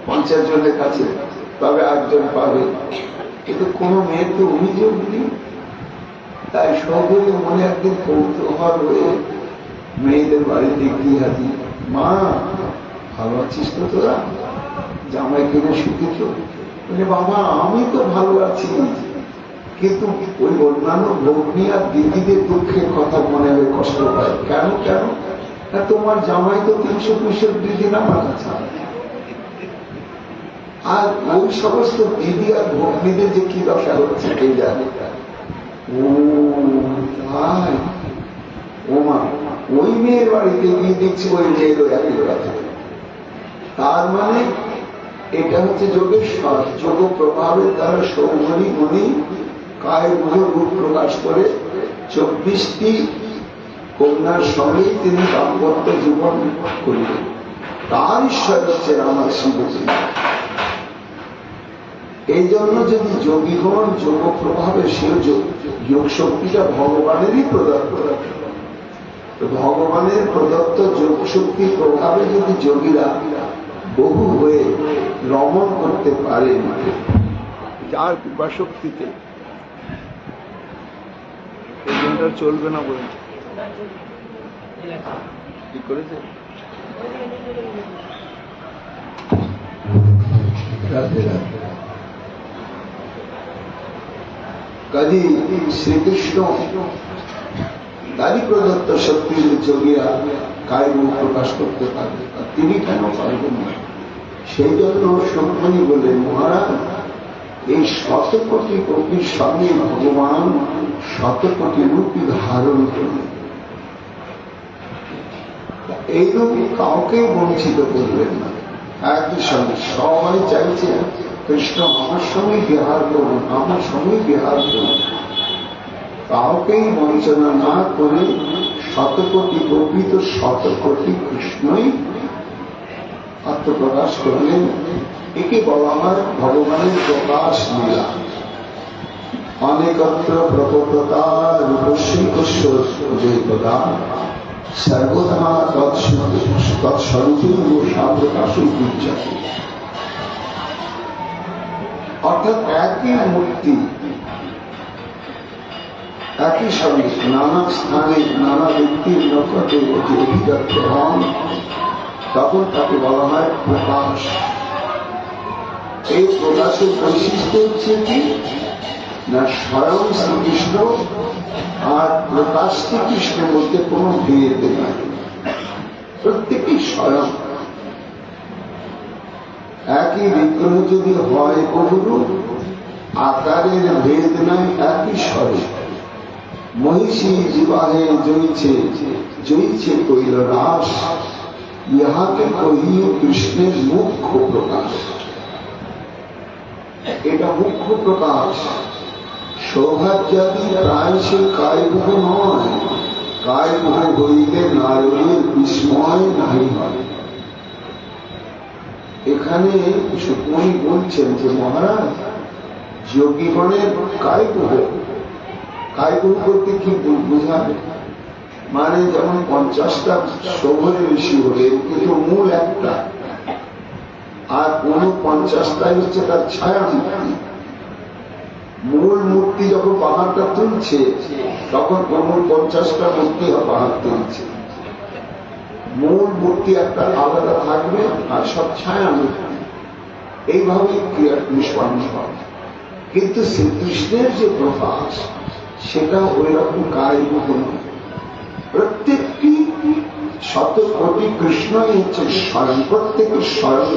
50 জনের কাছে তবে 1 জন পাবে। কিন্তু কোন মেয়ের তো অভিযোগ নেই। তাই সৌগরী মনে একদিন কৌতূহল হয়ে মেয়েদের বাড়িতে গিয়ে হাজি, মা ভালো আছিস তো তোরা? জামাই কিনে শিখেছ? বলে, বাবা আমি তো ভালো আছি, কিন্তু ওই অন্যান্য ভগ্নী আর দিদিদের দুঃখের কথা মনে হয়ে কষ্ট পায়। কেন কেন? তোমার জামাই তো 365 দিন আমার কাছে, আর ওই সমস্ত দিদি আর ভগ্নীদের যে কি দশা হচ্ছে কে জানে। ও ভাই, ও মা, ওই মেয়ের বাড়িতে গিয়ে দেখছি ওই মেয়েরও একই কথা। তার মানে এটা হচ্ছে যোগেশ্বর, যোগ প্রভাবের দ্বারা সৌগরী মুনি কায় রূপ প্রকাশ করে 24টি কন্যার সঙ্গে তিনি দাম্পত্য জীবন করলেন। তার ঈশ্বর হচ্ছে আমার শিবজি। এই জন্য যদি যোগীগণ যোগ প্রভাবে সে যোগ শক্তিটা ভগবানেরই প্রদত্ত, ভগবানের প্রদত্ত যোগ শক্তির প্রভাবে যদি যোগীরা বহু হয়ে রমণ করতে পারেন যার কৃপা শক্তিতে, এই জনটা চলবে না বলে কি করেছে। রাধে রাধে। কাজী শ্রীকৃষ্ণ তারই প্রদত্ত শক্তি যোগীরা কায় রূপ প্রকাশ করতে পারবে, তিনি কেন পারবেন না? সেই জন্য সত্যি বলেন, মহারাজ এই 100 কোটি কপির সঙ্গে ভগবান 100 কোটি রূপই ধারণ করলেন। এই রূপ কাউকে বঞ্চিত করবেন না। একই সঙ্গে সবাই চাইছে কৃষ্ণ আমার সঙ্গে বিহার করুন, আমার সঙ্গে বিহার করুন। কাউকেই বঞ্চনা না করে 100 কোটি গোপী তো 100 কোটি কৃষ্ণই আত্মপ্রকাশ করলেন। একে বলা হয় ভগবানের প্রকাশ লীলা। অনেকত্র প্রকটতা রূপশ্রী কৃষ্ণা সর্বদা তৎস্বরূপী সাপ্রকাশই উচ্চারণ। অর্থাৎ একই মূর্তি একই সঙ্গে নানা স্থানে নানা ব্যক্তির নিকটে অতি অভিব্যক্ত হন, তখন তাকে বলা হয় প্রকাশ। এই প্রকাশের বৈশিষ্ট্য হচ্ছে কি না, স্বয়ং শ্রীকৃষ্ণ আর প্রকাশ শ্রীকৃষ্ণের মধ্যে কোন ভেদ নাই, প্রত্যেকেই স্বয়ং। একই বিগ্রহ যদি হয় বহুরূপ, আকারের ভেদ নাই, একই স্বরূপ। মহিষী বিবাহে জয়ীছে কইল রাস, ইহাকে কহিও কৃষ্ণের মুখ্য প্রকাশ। এটা মুখ্য প্রকাশ। সৌভাগ্যাদি প্রায় সে কায়বহ নয়, কায়বহ হইলে নারীর বিস্ময় নাই হয়। এখানে সুকমণি বলছেন যে মহারাজ যোগীগণের কায়বহ, কায়বহ করতে কি বোঝাবে? মানে যেমন 50টা সৌভরী ঋষি হলে কিন্তু মূল একটা, আর 49টাই হচ্ছে তার ছায়া মূর্তি। মূল মূর্তি যখন পাহাড়টা তুলছে তখন 50টা মূর্তি পাহাড় তুলছে। মূল মূর্তি একটা আলাদা থাকবে আর সব ছায়া মূর্তি, এইভাবেই ক্রিয়া নিষ্পন্ন হবে। কিন্তু শ্রীকৃষ্ণের যে প্রকাশ সেটা ওই রকম কায়মুখ নয়। প্রত্যেকটি শত কোটি কৃষ্ণই হচ্ছে স্বয়ং, প্রত্যেকের স্বয়ং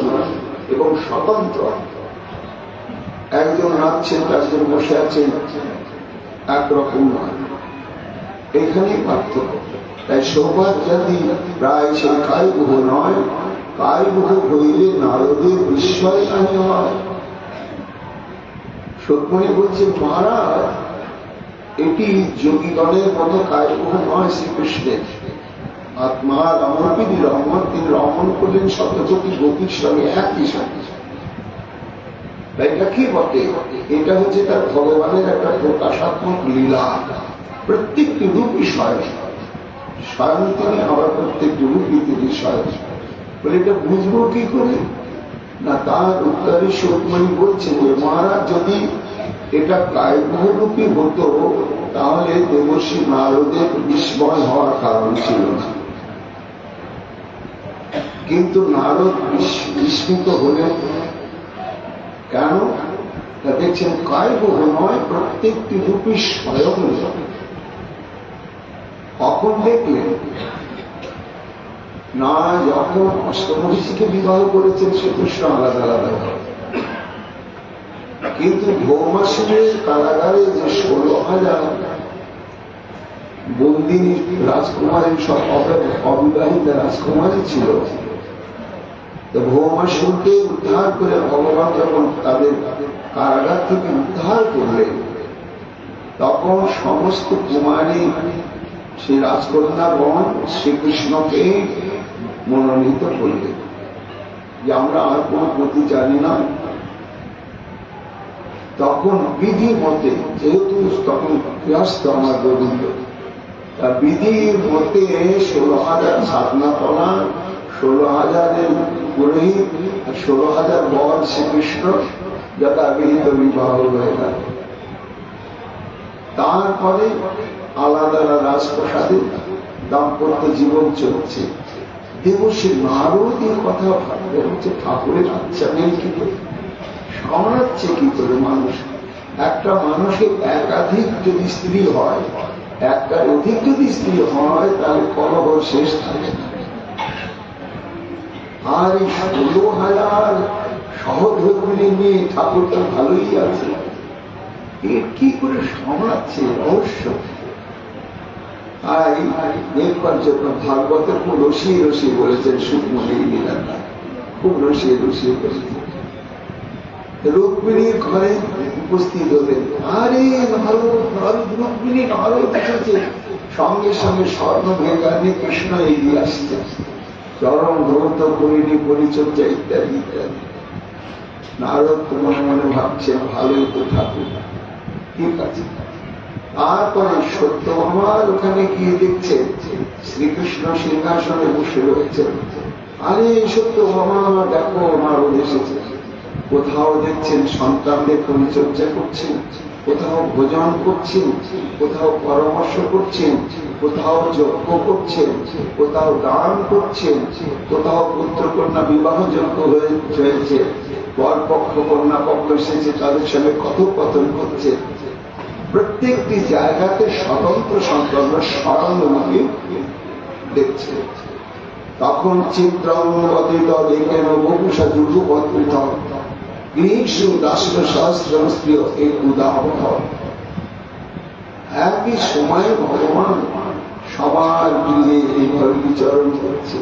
এবং স্বতন্ত্র। একজন নাচছেন, একজন বসে আছেন, একরকম নয়, এখানেই পার্থক্য। তাই সৌভাগ্যাদি প্রায় সেই কায়বুহ নয়, কায়বুহ হইলে নারদের বিস্ময় নাহি হয়। সত্যমণি বলছেন, মহারাজ এটি যোগীগণের মতো কায়বুহ নয় শ্রীকৃষ্ণের। আত্মা রমণী রমন, তিনি রমন করলেন শতকোটি গোপীর সঙ্গে একই সঙ্গে। এটা কি বটে? এটা হচ্ছে তার ভগবানের একটা প্রকাশাত্মক লীলা। প্রত্যেকটি রূপই স্বয়ং, স্বয়ং তিনি, আবার প্রত্যেকটি রূপই তিনি স্বয়ং। বলে এটা বুঝবো কি করে? না, তার উত্তরে সত্যমণি বলছেন যে মহারাজ যদি এটা কায়বুহরূপী হতো তাহলে দেবর্ষি নারদের বিস্ময় হওয়ার কারণ ছিল না। কিন্তু নারদ বিস্মিত হলেন কেন? তা দেখছেন কায়বুহ নয়, প্রত্যেকটি রূপী স্বয়ং। কখন দেখলেন? না, যখন অষ্টমহিষীকে বিবাহ করেছেন শ্রীকৃষ্ণ আলাদা আলাদা। কিন্তু ভৌমাসুরের কারাগারে যে 16,000 বন্দিনী রাজকুমারী, সব অবিবাহিতা রাজকুমারী ছিল, ভৌমাসুরকে উদ্ধার করে ভগবান যখন তাদের কারাগার থেকে উদ্ধার করলেন তখন সমস্ত কুমারী সেই রাজকন্যাগণ শ্রীকৃষ্ণকে মনোনীত করলেন যে আমরা আর কোন গতি জানি না। তখন বিধি মতে, যেহেতু তখন ব্যস্ত আমার গোবিন্দ, বিধির মতে 16,000 সাধনাতলা, 16,000 পুরোহিত, 16,000 বর শ্রীকৃষ্ণ যথাবিহিত বিবাহ হয়ে গেল। তারপরে আলাদা আলাদা রাজপ্রসাদে দাম্পত্য জীবন চলছে। দেবশ্রী নারদের কথা ভাবতে হচ্ছে ঠাকুরের আচ্ছা নেই কি করে, সামলাচ্ছে কি করে মানুষ? একটা মানুষের একাধিক যদি স্ত্রী হয়, একটার অধিক যদি স্ত্রী হয় তাহলে কলহ শেষ থাকে না। আর এই 16,000 সহধর্মিনী নিয়ে ঠাকুর তো ভালোই আছে, এর কি করে সামলাচ্ছে রহস্য। তাই দেখবার জন্য ভাগবতে খুব রসিয়ে রসিয়ে বলেছেন সুকমণি লীলাটা, খুব রসিয়ে রসিয়ে বলেছেন। রুক্মিণীর ঘরে উপস্থিত হলেন, আরে রুক্মিণী নারদ দেখেছে, সঙ্গে সঙ্গে স্বর্ণ ভেগা নিয়ে কৃষ্ণ এগিয়ে আসছে, চরম গ্রন্থ করিনি পরিচর্যা ইত্যাদি ইত্যাদি। নারদ মনে মনে ভাবছেন ভালোই তো ঠাকুর, ঠিক আছে। তারপরে সত্যভামার ওখানে গিয়ে দেখছেন শ্রীকৃষ্ণ সিংহাসনে বসে রয়েছেন। আরে সত্যভামা দেখো, নারদ এসেছে। কোথাও দেখছেন সন্তানদের পরিচর্যা করছেন, কোথাও ভোজন করছেন, কোথাও পরামর্শ করছেন, কোথাও যজ্ঞ করছেন, কোথাও দান করছেন, কোথাও পুত্র কন্যা বিবাহ যজ্ঞ হয়েছে, বরপক্ষ কন্যা পক্ষ এসেছে, তাদের সঙ্গে কথোপকথন করছে। প্রত্যেকটি জায়গাতে স্বতন্ত্র সম্পন্ন স্মরণমুখী দেখছে। তখন চিত্রাঙ্গদিত দেখেন বপুষা যুগপত্রিত গ্রীষ্ম রাষ্ট্র সহস্রস্ত্রীয় এই উদাহরণ। একই সময়ে ভগবান সবার গৃহে এইভাবে বিচরণ করছে।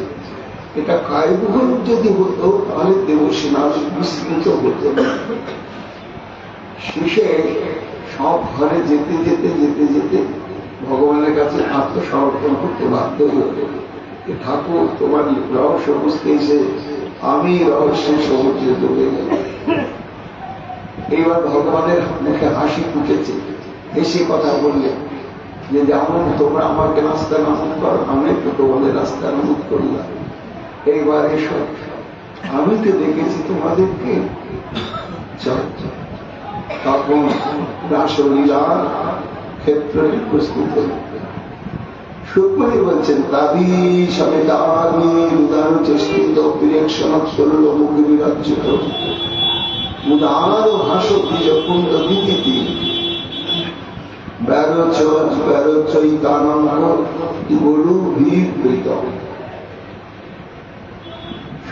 এটা কায়বুহ যদি হতো তাহলে দেবসেনা বিস্তৃত হতো। শেষে সব ঘরে যেতে যেতে যেতে যেতে ভগবানের কাছে আত্মসমর্পণ করতে বাধ্য হতো। ঠাকুর তোমার রহস্য বুঝতে এসে আমি রহস্যের সমুদ্রে ডুবে গেল। এইবার ভগবানের মুখে হাসি ফুটেছে, হেসে কথা বললেন, যে যেমন তোমরা আমাকে রাস্তা নামত করো, আমি একটু তোমাদের রাস্তা নামত করলাম, এইবার এসব আমি তো দেখেছি তোমাদেরকে। তখন রাসলীলার ক্ষেত্রে উপস্থিত হল। সুকমণি বলছেন তাবি সবেদানি উদার চেষ্টিত বিরেকশনত করল মুখে বিরাজ্যিত উদার ভাষ বীজকুণ্ড বিদিতি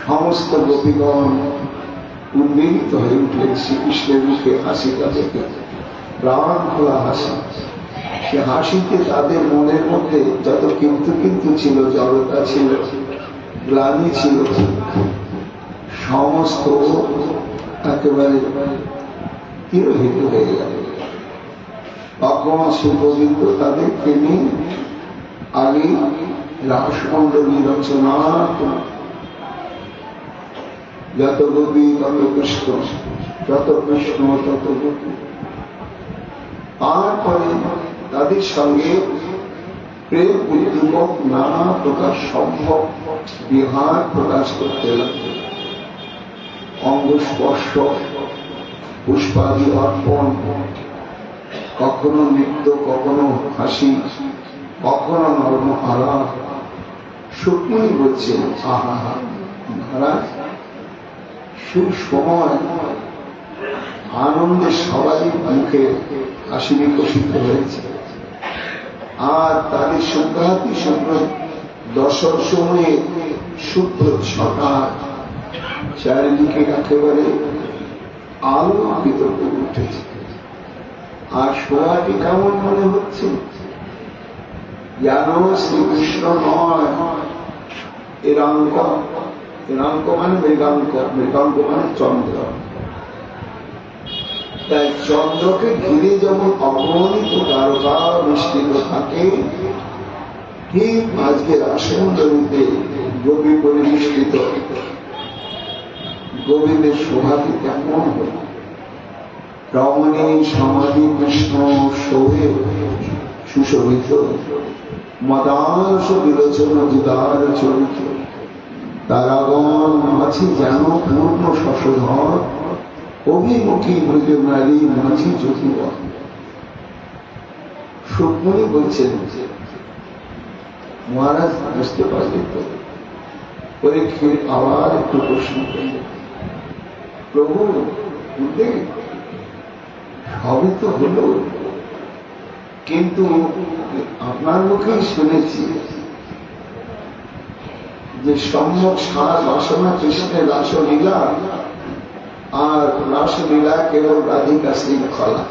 সমস্ত গোপীগণ উদ্বেলিত হয়ে উঠলেন শ্রীকৃষ্ণের মুখে হাসিটা দেখে, প্রাণ খোলা হাসি। সে হাসিতে তাদের মনের মধ্যে যত কিন্তু কিন্তু ছিল, জড়তা ছিল, গ্লানি ছিল, সমস্ত একেবারে তিরোহিত হয়ে গেল। তখন সে গোবিন্দ তাদেরকে নিয়ে আগে রাসমণ্ডলী রচনা, যত গোপী তত কৃষ্ণ, যত কৃষ্ণ তত গোপী। তারপরে তাদের সঙ্গে প্রেম উদ্দীপক নানা প্রকার সম্ভব বিহার প্রকাশ করতে লাগল। অঙ্গ স্পর্শ, পুষ্পাদি অর্পণ, কখনো নৃত্য, কখনো হাসি, কখনো নর্ম আলাপ। সুকমণি বলছেন, আহা মহারাজ, সেই সময় আনন্দে সবারই মুখে হাসি বিকশিত হয়েছে। আর তাদের সংঘাতি শুভ্র দশর সময়ে শুভ্র ছটার চারিদিকে একেবারে আলোকিত করে উঠেছে। আর সোয়াটি কেমন মনে হচ্ছে যেন শ্রীকৃষ্ণ নয়, এরাঙ্ক, এরাঙ্ক মানে মৃগাঙ্ক, মৃগাঙ্ক মানে চন্দ্র। তাই চন্দ্রকে ঘিরে যেমন অগণিত তারকা বিস্তৃত থাকে, ঠিক আজকে রাসমণ্ডলীতে গোপী পরিবেষ্টিত গোবিন্দের শোভাটি কেমন হল। রমণী সমাধি কৃষ্ণ শোভে সুশোভিত, মদাংশ বিলোচন দিদার চরিত, তারাগণ মাঝি যেন পূর্ণ শশধর, অভিমুখী মৃগনারী মাঝি জ্যোতিবর। সুকমণি বলছেন, মহারাজ বুঝতে পারলেন তো? পরীক্ষিত আবার একটু প্রশ্ন করলেন, প্রভু বুঝলে সবই তো হলো, কিন্তু আপনার মুখেই শুনেছি যে সম্যক সার বাসনা কৃষ্ণের রাসলীলা, আর রাসলীলা কেবল রাধিকা শৃঙ্খলা।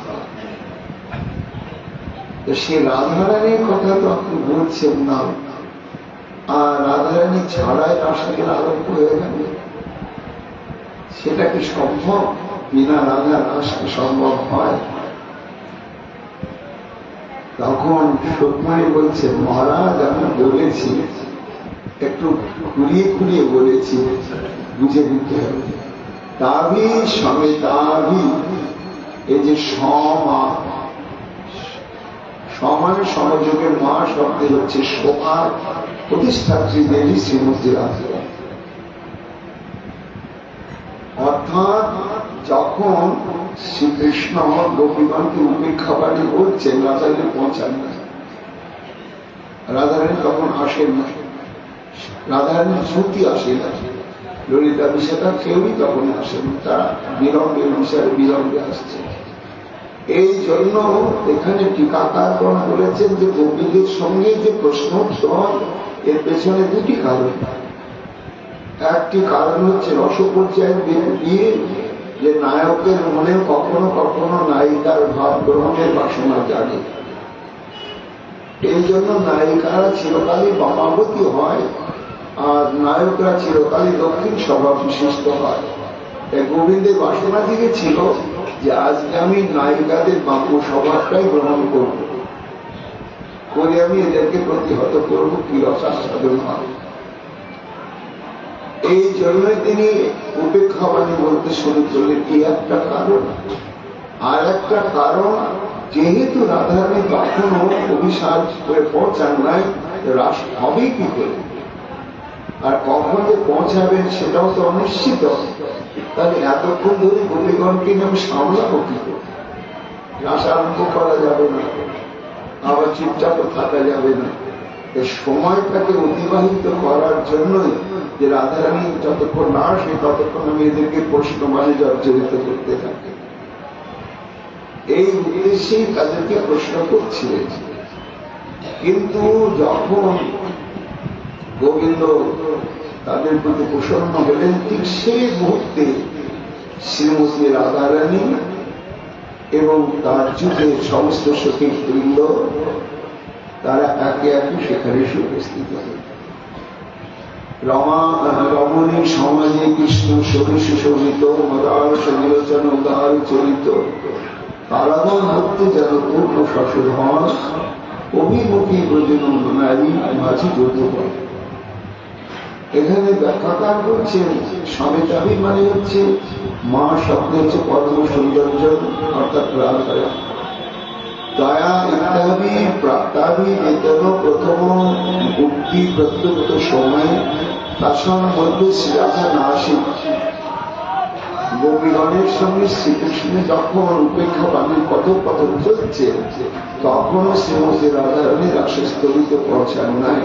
সে রাধারানীর কথা তো আপনি বলছেন না, আর রাধারানী ছাড়াই রাসলীলা আরম্ভ হয়ে গেল, সেটা কি সম্ভব? বিনা রাধা রাস কি সম্ভব হয়? তখন সুকমণি বলছে, মহারাজ আমি বলেছি, একটু ঘুরিয়ে ঘুরিয়ে বলেছি, বুঝে নিতে হবে। তাভি সবে তাভি, এই যে সমানে সমযোগের মা শব্দের হচ্ছে শোভার প্রতিষ্ঠাত্রী দেবী শ্রীমতী রাধা। অর্থাৎ যখন শ্রীকৃষ্ণ গোপীগণকে উপেক্ষা বাড়ি বলছেন, রাধারানী পৌঁছান না, রাধারানী তখন আসেন না, রাধারানীর শ্রুতি আসে না, ললিতা বিশাখা কেউই তখন আসেন, তারা বিলম্বের বিষয়ে বিলম্বে আসছে। এই জন্য এখানে টিকাকারগণ বলেছেন যে গোপীদের সঙ্গে যে প্রশ্ন উত্তর, এর পেছনে দুটি কারণ। একটি কারণ হচ্ছে রসপর্যায় দিয়ে যে নায়কের মনে কখনো কখনো নায়িকার ভাব গ্রহণের বাসনা জাগে, এই জন্য নায়িকারা চিরকালই বামাবতী হয়, আর নায়করা চিরকালই দক্ষিণ স্বভাব বিশিষ্ট হয়। গোবিন্দের বাসনা থেকে ছিল যে আজকে আমি নায়িকাদের বাপু স্বভাবটাই গ্রহণ করব, করে আমি এদেরকে প্রতিহত করব, কি রসাস্বাদন হয়। এই জন্য তিনি উপেক্ষাবাণী বলতে শুরু করলেন, কি একটা কারণ। আর একটা কারণ, যেহেতু রাধারানী তখনও অভিসার করে পৌঁছান নাই, রাস হবে কি করে, আর কখন যে পৌঁছাবেন সেটাও তো অনিশ্চিত। তাহলে এতক্ষণ ধরে গোপীগণকে আমি সামলাবো কি করে? রাস আরম্ভ করা যাবে না, আবার চুপচাপও থাকা যাবে না। সময়টাকে অতিবাহিত করার জন্যই যে রাধারানী যতক্ষণ না আসে ততক্ষণ আমি এদেরকে প্রশ্ন মানে জর্জরিত করতে থাকি, এই উদ্দেশ্যেই তাদেরকে প্রশ্ন করছিলেন। কিন্তু যখন গোবিন্দ তাদের প্রতি প্রসন্ন হলেন, ঠিক সেই মুহূর্তে শ্রীমতী রাধারানী এবং তার যুগে সমস্ত সখী বৃন্দ তারা একে একে সেখানে উপস্থিত হলেন। রমণী সমাজে কৃষ্ণ সখী সুশোভিত মদার সবিলোচন উদার চরিত কারাগণ ভক্তি যেন পূর্ণ শশধন অভিমুখী প্রজনন নারী মাঝি যৌথ। এখানে ব্যাখ্যাকার করছেন সমেতাভি মানে হচ্ছে মা শব্দ হচ্ছে পরম সৌন্দর্য, অর্থাৎ রাধা। দয়া ইত্যাদি প্রাপ্তাভি এতেন প্রথম মুক্তি প্রত্যুত্ত সময় তার মধ্যে শ্রীরাধা না আসে। গোপীগণের সঙ্গে শ্রীকৃষ্ণের যখন উপেক্ষা বাণীর কথোপকথন চলছে তখনও শ্রীমতী রাধারানী রাসস্থলিতে পৌঁছান নাই।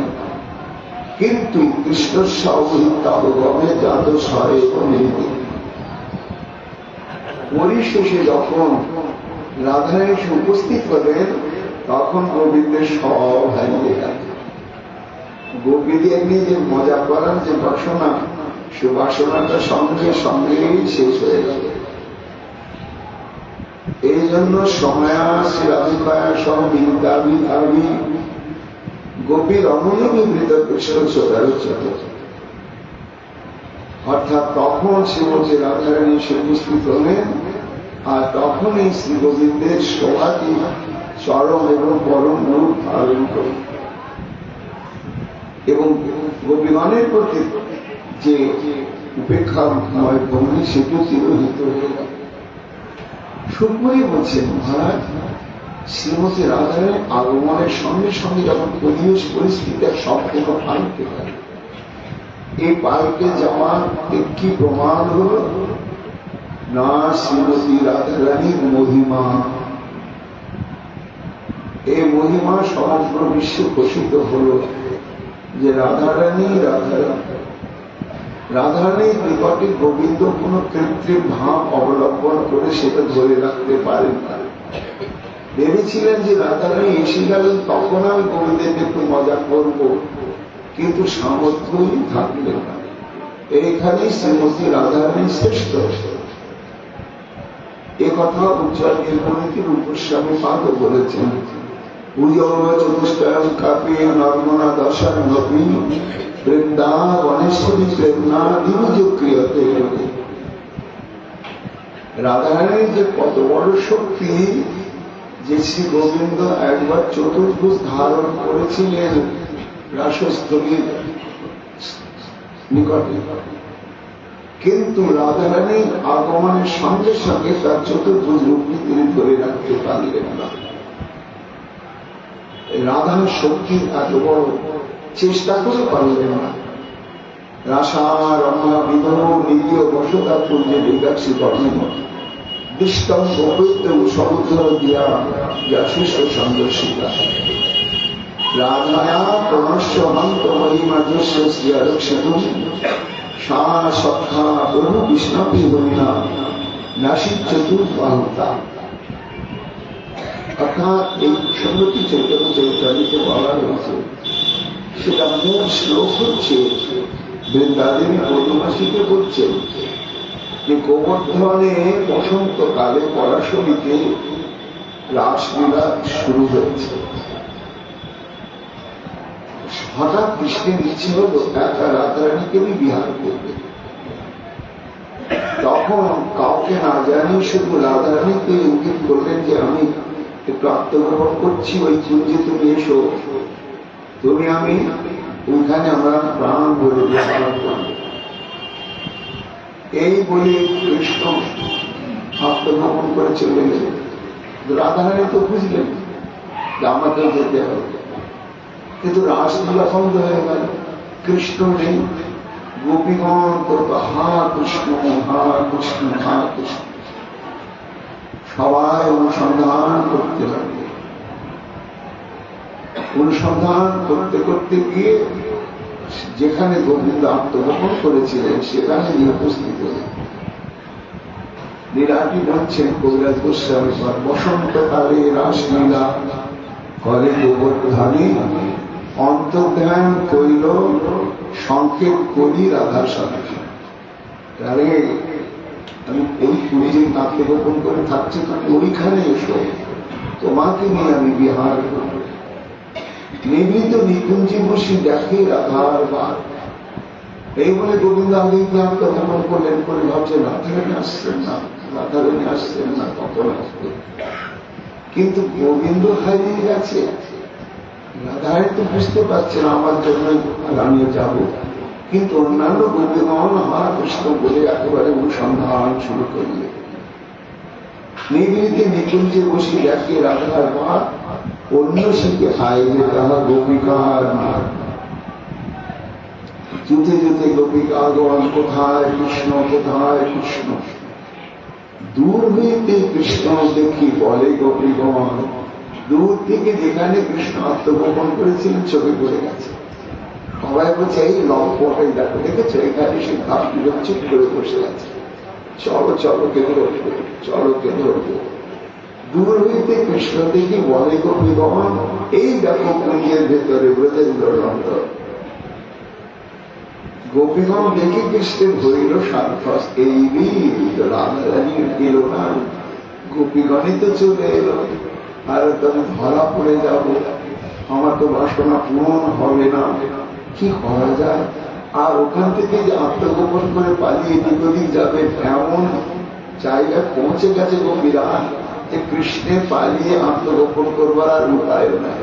কিন্তু কৃষ্ণ সবগমে জাত স্বরে পরিশেষে যখন রাধারানী উপস্থিত হলেন তখন গোবিন্দের সব হারিয়ে গেল। গোপীদের নিয়ে যে মজা করার যে বাসনা, সে বাসনাটা সঙ্গে সঙ্গেই শেষ হয়ে গেল। এই জন্য সময়া শ্রীরাধিকায়া সহ বিদ্যাবি আবি গোপীর অমূল্যবৃত কৃষ্ণ চোরালোচন। অর্থাৎ তখন শ্রীমতী রাধারানী সে উপস্থিত হলেন, আর তখনই শ্রী গোবিন্দের সভাটি চরম এবং পরম রূপ ধারণ করে এবং গোপীগণের প্রতি যে উপেক্ষাময় ভঙ্গি সেটি তিরোহিত হয়ে গেল। সুখময়ী বলছেন, মহারাজ শ্রীমতী রাধারানীর আগমনের সঙ্গে সঙ্গে যখন পরিবেশ পরিস্থিতি সম্পূর্ণ পাল্টে গেল, এই পাল্টে যাওয়ার একটি প্রমাণ হল না শ্রীমতী রাধারানীর মহিমা। এই মহিমা সমগ্র বিশ্বে ঘোষিত হল যে রাধারানীর নিকটে গোবিন্দ কোন কৃত্রিম ভাব অবলম্বন করে সেটা ধরে রাখতে পারেন না। ভেবেছিলেন যে রাধারানী এসে গেলেন তখন আমি গোবিন্দের একটু মজা করব, কিন্তু সামর্থ্যই থাকলেন না। এইখানেই শ্রীমতী রাধারানী শ্রেষ্ঠ। এ কথা উজ্জ্বল নীলমণিকে রূপস্বামী পাদও বলেছেন। চতুষ্টয়ং কাপে নর্মনা দশার নবী বৃন্দাবনেশ্বরী প্রেরণা দিবযক্রিয়তে। রাধারানীর যে কত বড় শক্তি যে শ্রী গোবিন্দ একবার চতুর্ভুজ ধারণ করেছিলেন রাসস্থলীর নিকটে, কিন্তু রাধারানীর আগমনের সঙ্গে সঙ্গে তার চতুর্ভুজ রূপটি তিনি ধরে রাখতে পারলেন না। রাধার শক্তি এত বড় চেষ্টা করে পারলেন না। রাসা রমা বিধব নিরীহ বসতা পূর্বে বিকাশী বর্ণন দৃষ্টম অবৈধ সমুদ্র দিয়া শিষ্য সংদর্শিতা রাধায়া প্রণশ্য অনন্ত মহিমা দৃশ্য শ্রী আরক্ষিত সা সক্ষা প্রভু বিষ্ণবী হরিণা নাসিক চতুর্বাহুতা। অর্থাৎ এই সঙ্গতি চৈতন্য চরিতামৃতে বলা হয়েছে, সেটা মূল শ্লোক হচ্ছে বৃন্দাদেবী পূর্ণমাসীকে বলছেন যে গোবর্ধনে বসন্তকালে পরাশরীতে রাসলীলা শুরু হয়েছে। হঠাৎ কৃষ্ণের ইচ্ছে হল একা রাধারানীকে বিহার করবে। তখন কাউকে না জানি শুধু রাধারানীকে ইঙ্গিত করলেন যে আমি একটু আত্মগ্রহণ করছি, ওই কুঞ্জে তুমি এসো, তুমি আমি ওইখানে আমরা প্রাণ ভরে বিহার করব। এই বলে কৃষ্ণ আত্মগ্রহণ করে চলে গেলেন। রাধারানী তো বুঝলেন যে আমাকেও যেতে হবে, কিন্তু রাসলীলা বন্ধ হয়ে গেল, কৃষ্ণ নেই। গোপীগণ করতো হা কৃষ্ণ হা কৃষ্ণ হা কৃষ্ণ, সবাই অনুসন্ধান করতে লাগবে। অনুসন্ধান করতে করতে গিয়ে যেখানে গোবিন্দ আত্মগোপন করেছিলেন সেখানে গিয়ে উপস্থিত হলেন। লীলাটি বলছেন কবিরাজ গোস্বামী, বসন্তকালে রাসলীলা করে গোবর্ধনে, অন্তর্ধ্যান কইল সংকেত করি রাধার সাথে। আরে আমি ওই পুরী যে আত্মগোপন করে থাকছি, তুমি ওইখানে এসো, তোমাকে নিয়ে আমি বিহার করব। নিবৃত নিকুঞ্জে বসে দেখে রাধার বার। এই বলে গোবিন্দ আগে আত্মগোপন করলেন, করে ভাবছে রাধারানী আসছেন না, রাধারানী আসছেন না, কখন আসবে। কিন্তু গোবিন্দ হারিয়ে গেছে, রাধারানী তো বুঝতে পারছেন আমার জন্য আমিও যাব। কিন্তু অন্যান্য গোপীগণ হা কৃষ্ণ বলে একেবারে অনুসন্ধান শুরু করলে। নিবৃতে নিকুঞ্জে বসে দেখে রাধার মা, অন্য শিখে হাইলে তাহা গোপিকার মা। জুতে জুতে গোপিকাগণ কোথায় কৃষ্ণ, কোথায় কৃষ্ণ। দূর হইতে কৃষ্ণ দেখি বলে গোপীগণ, দূর থেকে যেখানে কৃষ্ণ আত্মগোপন করেছিলেন চোখে পড়ে গেছে। সবাই বলছে এই লম্পটাই দেখো, দেখেছো এখানে সে ঘাটগুলো চুপ করে বসে আছে, চলো চলো কে ধরবো, চলো কে ধরবো। দূর হইতে কৃষ্ণ দেখি বলে গোপীগণ, এই দেখো কুঞ্জের ভেতরে ব্রজেন্দ্র নন্দন। গোপীগণ দেখে কৃষ্ণের হইল সার্থস, এই রাধারানী এলো না, গোপীগণই তো চলে এলো, আর তুমি ধরা পড়ে যাব, আমার তো বাসনা পূরণ হবে না, কি করা যায়। আর ওখান থেকে যে আত্মগোপন করে পালিয়ে এদিক ওদিক যাবে, এমন জায়গায় পৌঁছে গেছে গোপীরা যে কৃষ্ণের পালিয়ে আত্মগোপন করবার আর উপায় নাই,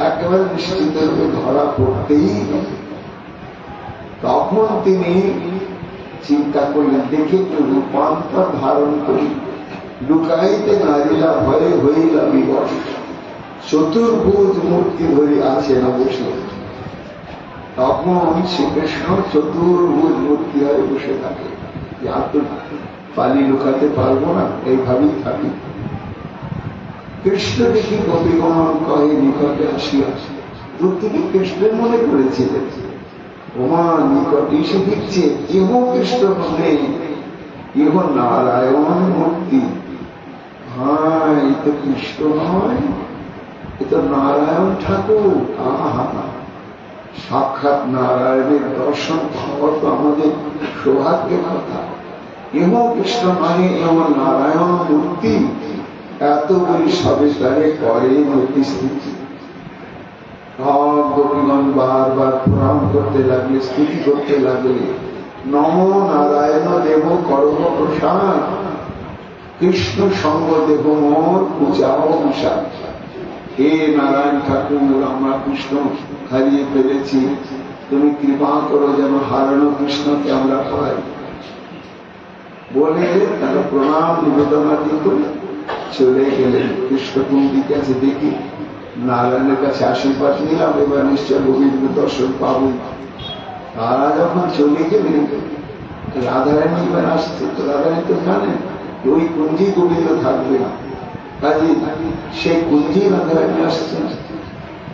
একেবারে নিশ্চিত রূপে ধরা পড়তেই। তখন তিনি চিন্তা করলেন, দেখে একটু রূপান্তর ধারণ করি, লুকাইতে নারীরা ভয়ে হইলা বিবশ, চতুর্ভুজ মূর্তি ধরে আছে না বসে। তখন শ্রীকৃষ্ণ চতুর্ভুজ মূর্তি হয়ে বসে থাকে, আর তো পালি লুকাতে পারবো না, এইভাবেই থাকি। কৃষ্ণ দেখি গোপীগণ কহে নিকটে আসিয়া, দূর থেকে কৃষ্ণের মনে করেছিলেন, ওমা নিকটে এসে দেখছে ইহ কৃষ্ণ নেই, ইহ নারায়ণ মূর্তি। হ্যাঁ, এই তো কৃষ্ণ নয়, এ তো নারায়ণ ঠাকুর। আহা, সাক্ষাৎ নারায়ণের দর্শন পাওয়া তো আমাদের সৌভাগ্যের কথা। এহ কৃষ্ণ মানে এমন নারায়ণ মূর্তি, এত বলি সবে তারে করে উপস্থিতি। গোপীগণ বারবার প্রণাম করতে লাগলে, স্তুতি করতে লাগলে, নম নারায়ণ দেব করহ প্রসাদ, কৃষ্ণ সঙ্গ দেব মোর পূজাও বিষাদ। হে নারায়ণ ঠাকুর, আমরা কৃষ্ণ হারিয়ে ফেলেছি, তুমি কৃপা করো যেন হারানো কৃষ্ণকে আমরা পাই। বলে তারা প্রণাম নিবেদনাদি করে চলে গেলেন। কৃষ্ণ কুন্দির কাছে দেখি নারায়ণের কাছে আশীর্বাদ নিলাম, এবার নিশ্চয় গোবিন্দ দর্শন পাবো। তারা যখন চলে গেলেন, রাধারানী এবার আসছে, তো রাধারানী তো জানেন ওই কুঞ্জেই গোবিন্দ থাকবে না, কাজে সেই কুঞ্জেই রাধারানী আসছেন।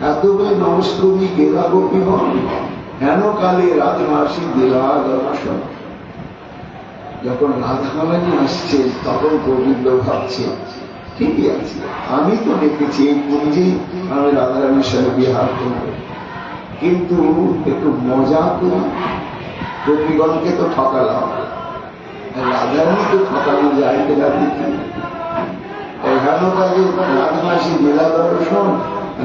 এতগুলো নমস্করি গেলা গোপীগণ, হেন কালে রাজমাসি দিলা দর্শন। যখন রাধারানী আসছেন তখন গোবিন্দ ভাবছে, ঠিকই আছে, আমি তো দেখেছি এই কুঞ্জেই আমি রাধারানীর সঙ্গে বিহার করব, কিন্তু একটু মজা করি, গোপীগণকে তো ঠকালাম, রাধারানীকে ঠকানো যায় কিনা দেখি। এখানো কাজে রাজমাসি লীলা দর্শন,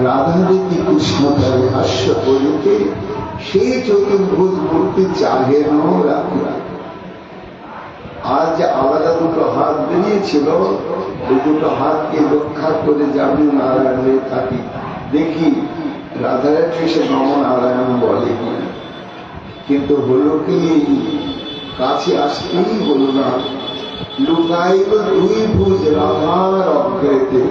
রাধা দেখি কৃষ্ণ তারে হাস্য করিতে, সেই চতুর্ভুজ মূর্তি চাহেন রাখা। আর যে আলাদা দুটো হাত বেরিয়েছিল, ওই দুটো হাতকে রক্ষা করে যাবি নারায়ণ হয়ে থাকি, দেখি রাধারানী এসে নম নারায়ণ বলে কিনা। কিন্তু হলো কি, কাছে আসতেই হলো না, লুকাইল দুই ভুজ রাধার অগ্রেতে,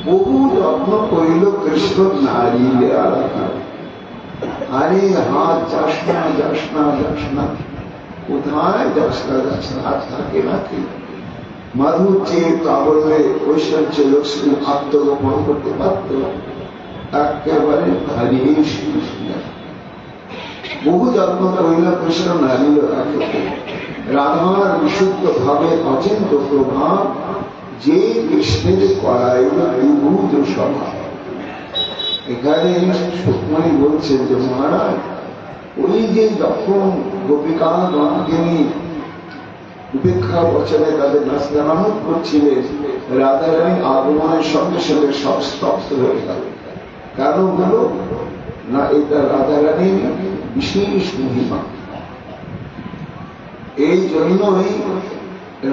বহু যত্ন করিল কৃষ্ণ নারিলে আলাদা। আরে হাত যাস না, যাস না, যাস না, কোথায় যাস না, যাস না, আর থাকে নাকি? মাধুর চেয়ে প্রাবল্যে ঐশ্বর্য লক্ষ্মী আত্মগোপন করতে পারত, একেবারে হারিয়ে বহু যত্ন করিল কৃষ্ণ নারিল আলাদা। রাধার বিশুদ্ধ ভাবে অচিন্ত প্রভাব যে কৃষ্ণের করাইল বিভূত স্বভাব। এখানে সুকমণি বলছেন যে মহারাজ, ওই যে যখন গোপিকাগণকে নিয়ে উপেক্ষা বচনে তাদের নাস্তানামত করছিলেন, রাধারানী আগমনের সঙ্গে সঙ্গে সব স্তব্ধ হয়ে গেল। কেন হলো না, এটা রাধারানীর বিশেষ মহিমা। এই জন্যই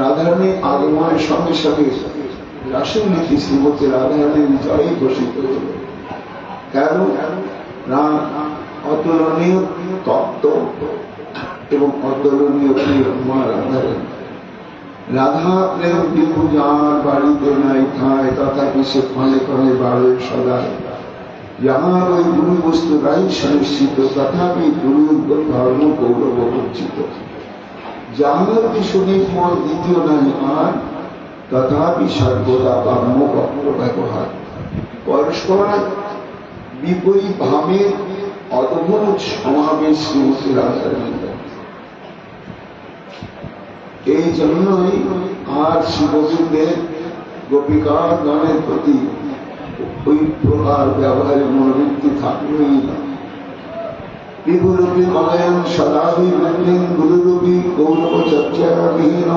রাধারানী আগমনের সঙ্গে সঙ্গে রাসলীতি শ্রীমতী রাধারানীর জয় ঘোষিত হল। কেন না, অতুলনীয় তত্ত্ব এবং অতুলনীয় মা রাধারানী। রাধা প্রেম বিভু যার বাড়িতে নাই ঠায়, তথাপি সে ক্ষণে ক্ষণে বাড়ে সদায়। যাহার ওই গুরু বস্তু নাই সুনিশ্চিত, তথাপি গুরু ধর্ম গৌরব বঞ্চিত। যাহার সুনির্মল দ্বিতীয় নাই আর, তথাপি সর্বদা বাম্য বক্র ব্যবহার। পরস্পর বিপরীত ভাবের অদ্ভুত সমাবেশ শ্রীমতী রাধারানী। এই জন্যই আর শ্রী গোবিন্দের গোপিকাগণের প্রতি ওই প্রকার ব্যবহারের মনোবৃত্তি থাকবেই না। বিভুরূপী মলয়ন সদাভিবৃদ্ধিং গুরুরূপী গৌরব চর্চাবিহীন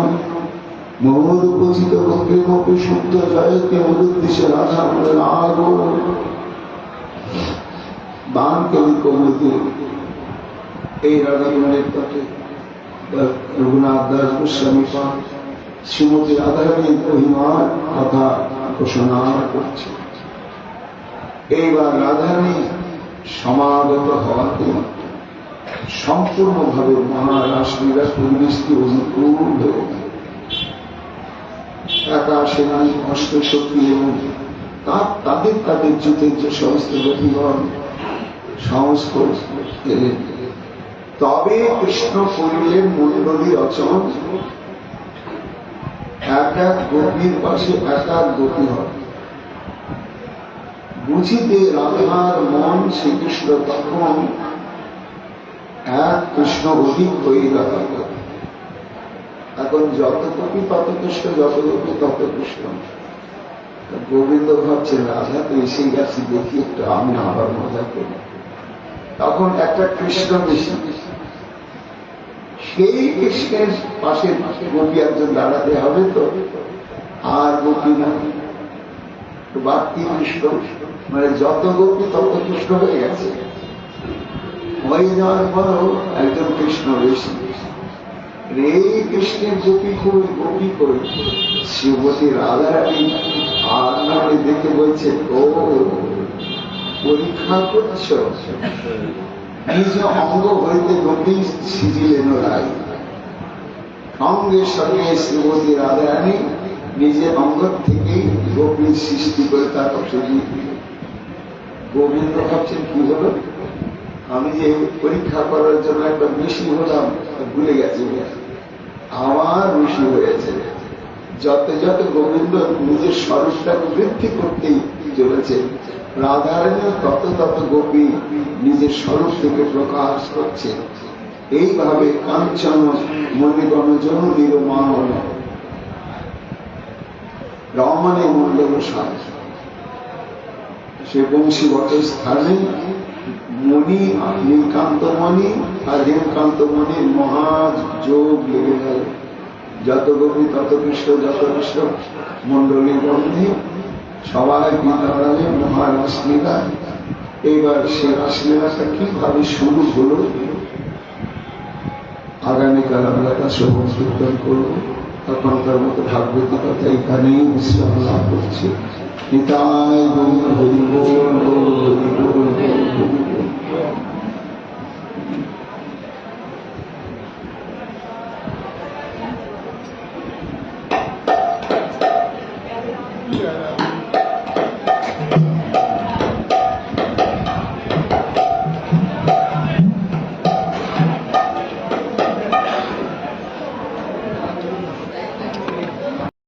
মোহরূপচিত বক্রেমপি শুদ্ধ জয়তে মরুদ্দেশে রাধা রাগ বান কবি কবুতে। এই রাধারমণের পথে রঘুনাথ দাস গোস্বামী পাঠ শ্রীমতী রাধারানীর মহিমার কথা ঘোষণা করছে। এইবার রাধারানী সমাগত হওয়াতে সম্পূর্ণভাবে মহারাসলীলা পরিবেশটি অনুকূল হয়ে গেল। একাশে নাই অষ্টশক্তি এবং তাদের তাদের যুদ্ধের যে সমস্ত গোপীগণ সমস্ত এলেন। তবে কৃষ্ণ করিলেন মণ্ডলী রচন, এক এক গোপীর পাশে এক এক গোপী হয়। বুঝিতে রাধার মন শ্রীকৃষ্ণ তখন এক কৃষ্ণ অধিক হয়ে গেল। এখন যত গোপী তত কৃষ্ণ, যত গোপী তত কৃষ্ণ। গোবিন্দ ভাবছেন রাধা তো এসে গেছে, দেখি একটু আমি আবার মজা করি। তখন একটা কৃষ্ণ বেশি, সেই কৃষ্ণের পাশে গোপী একজন দাঁড়াতে হবে তো, আর গোপী না বাড়তি কৃষ্ণ, মানে যত গোপী তত কৃষ্ণ হয়ে গেছে। হয়ে যাওয়ার পরও একজন কৃষ্ণ বেশি। এই কৃষ্ণের গোপী কই, গোপী কই? শ্রীমতী রাধারানী আপনাকে দেখে বলছে, ও পরীক্ষা করছ? নিজ অঙ্গ হইতে গোপী সিজিলেন রায়। সঙ্গে সঙ্গে শ্রীমতী রাধারানী নিজের অঙ্গ থেকেই গোপীর সৃষ্টি করে তারপর সজিয়ে দিল। গোবিন্দ ভাবছেন কি হলো, আমি যে পরীক্ষা করার জন্য একটা বেশি হলাম, ভুলে গেছি, আমার বেশি হয়েছে। যত যত গোবিন্দ নিজের স্বরূপটাকে বৃদ্ধি করতেই চলেছে, রাধারানীও তত তত গোপী নিজের স্বরূপ থেকে প্রকাশ করছে। এইভাবে কাঞ্চন মণিগণ জননীর মান রমণে মন্ডল সাজ, সে বংশীবট স্থানে মণি নীলকান্তমণি আর হেমকান্তমণির মহাযোগ লেগে গেল। যত গোপী তত কৃষ্ণ, যত কৃষ্ণ মন্ডলী বন্ধে সবাই দাঁড়ালে মহারাসলীলা। এইবার সে রাসলীলাটা কিভাবে শুরু হলো, আগামীকাল আমরা তা শ্রবণ কীর্তন করব। তখনকার মতো ভাগবতী কথা এখানেই বিশ্রাম লাভ করছি। নিতাই গৌর হরি বল, হরি বল, হরি বল।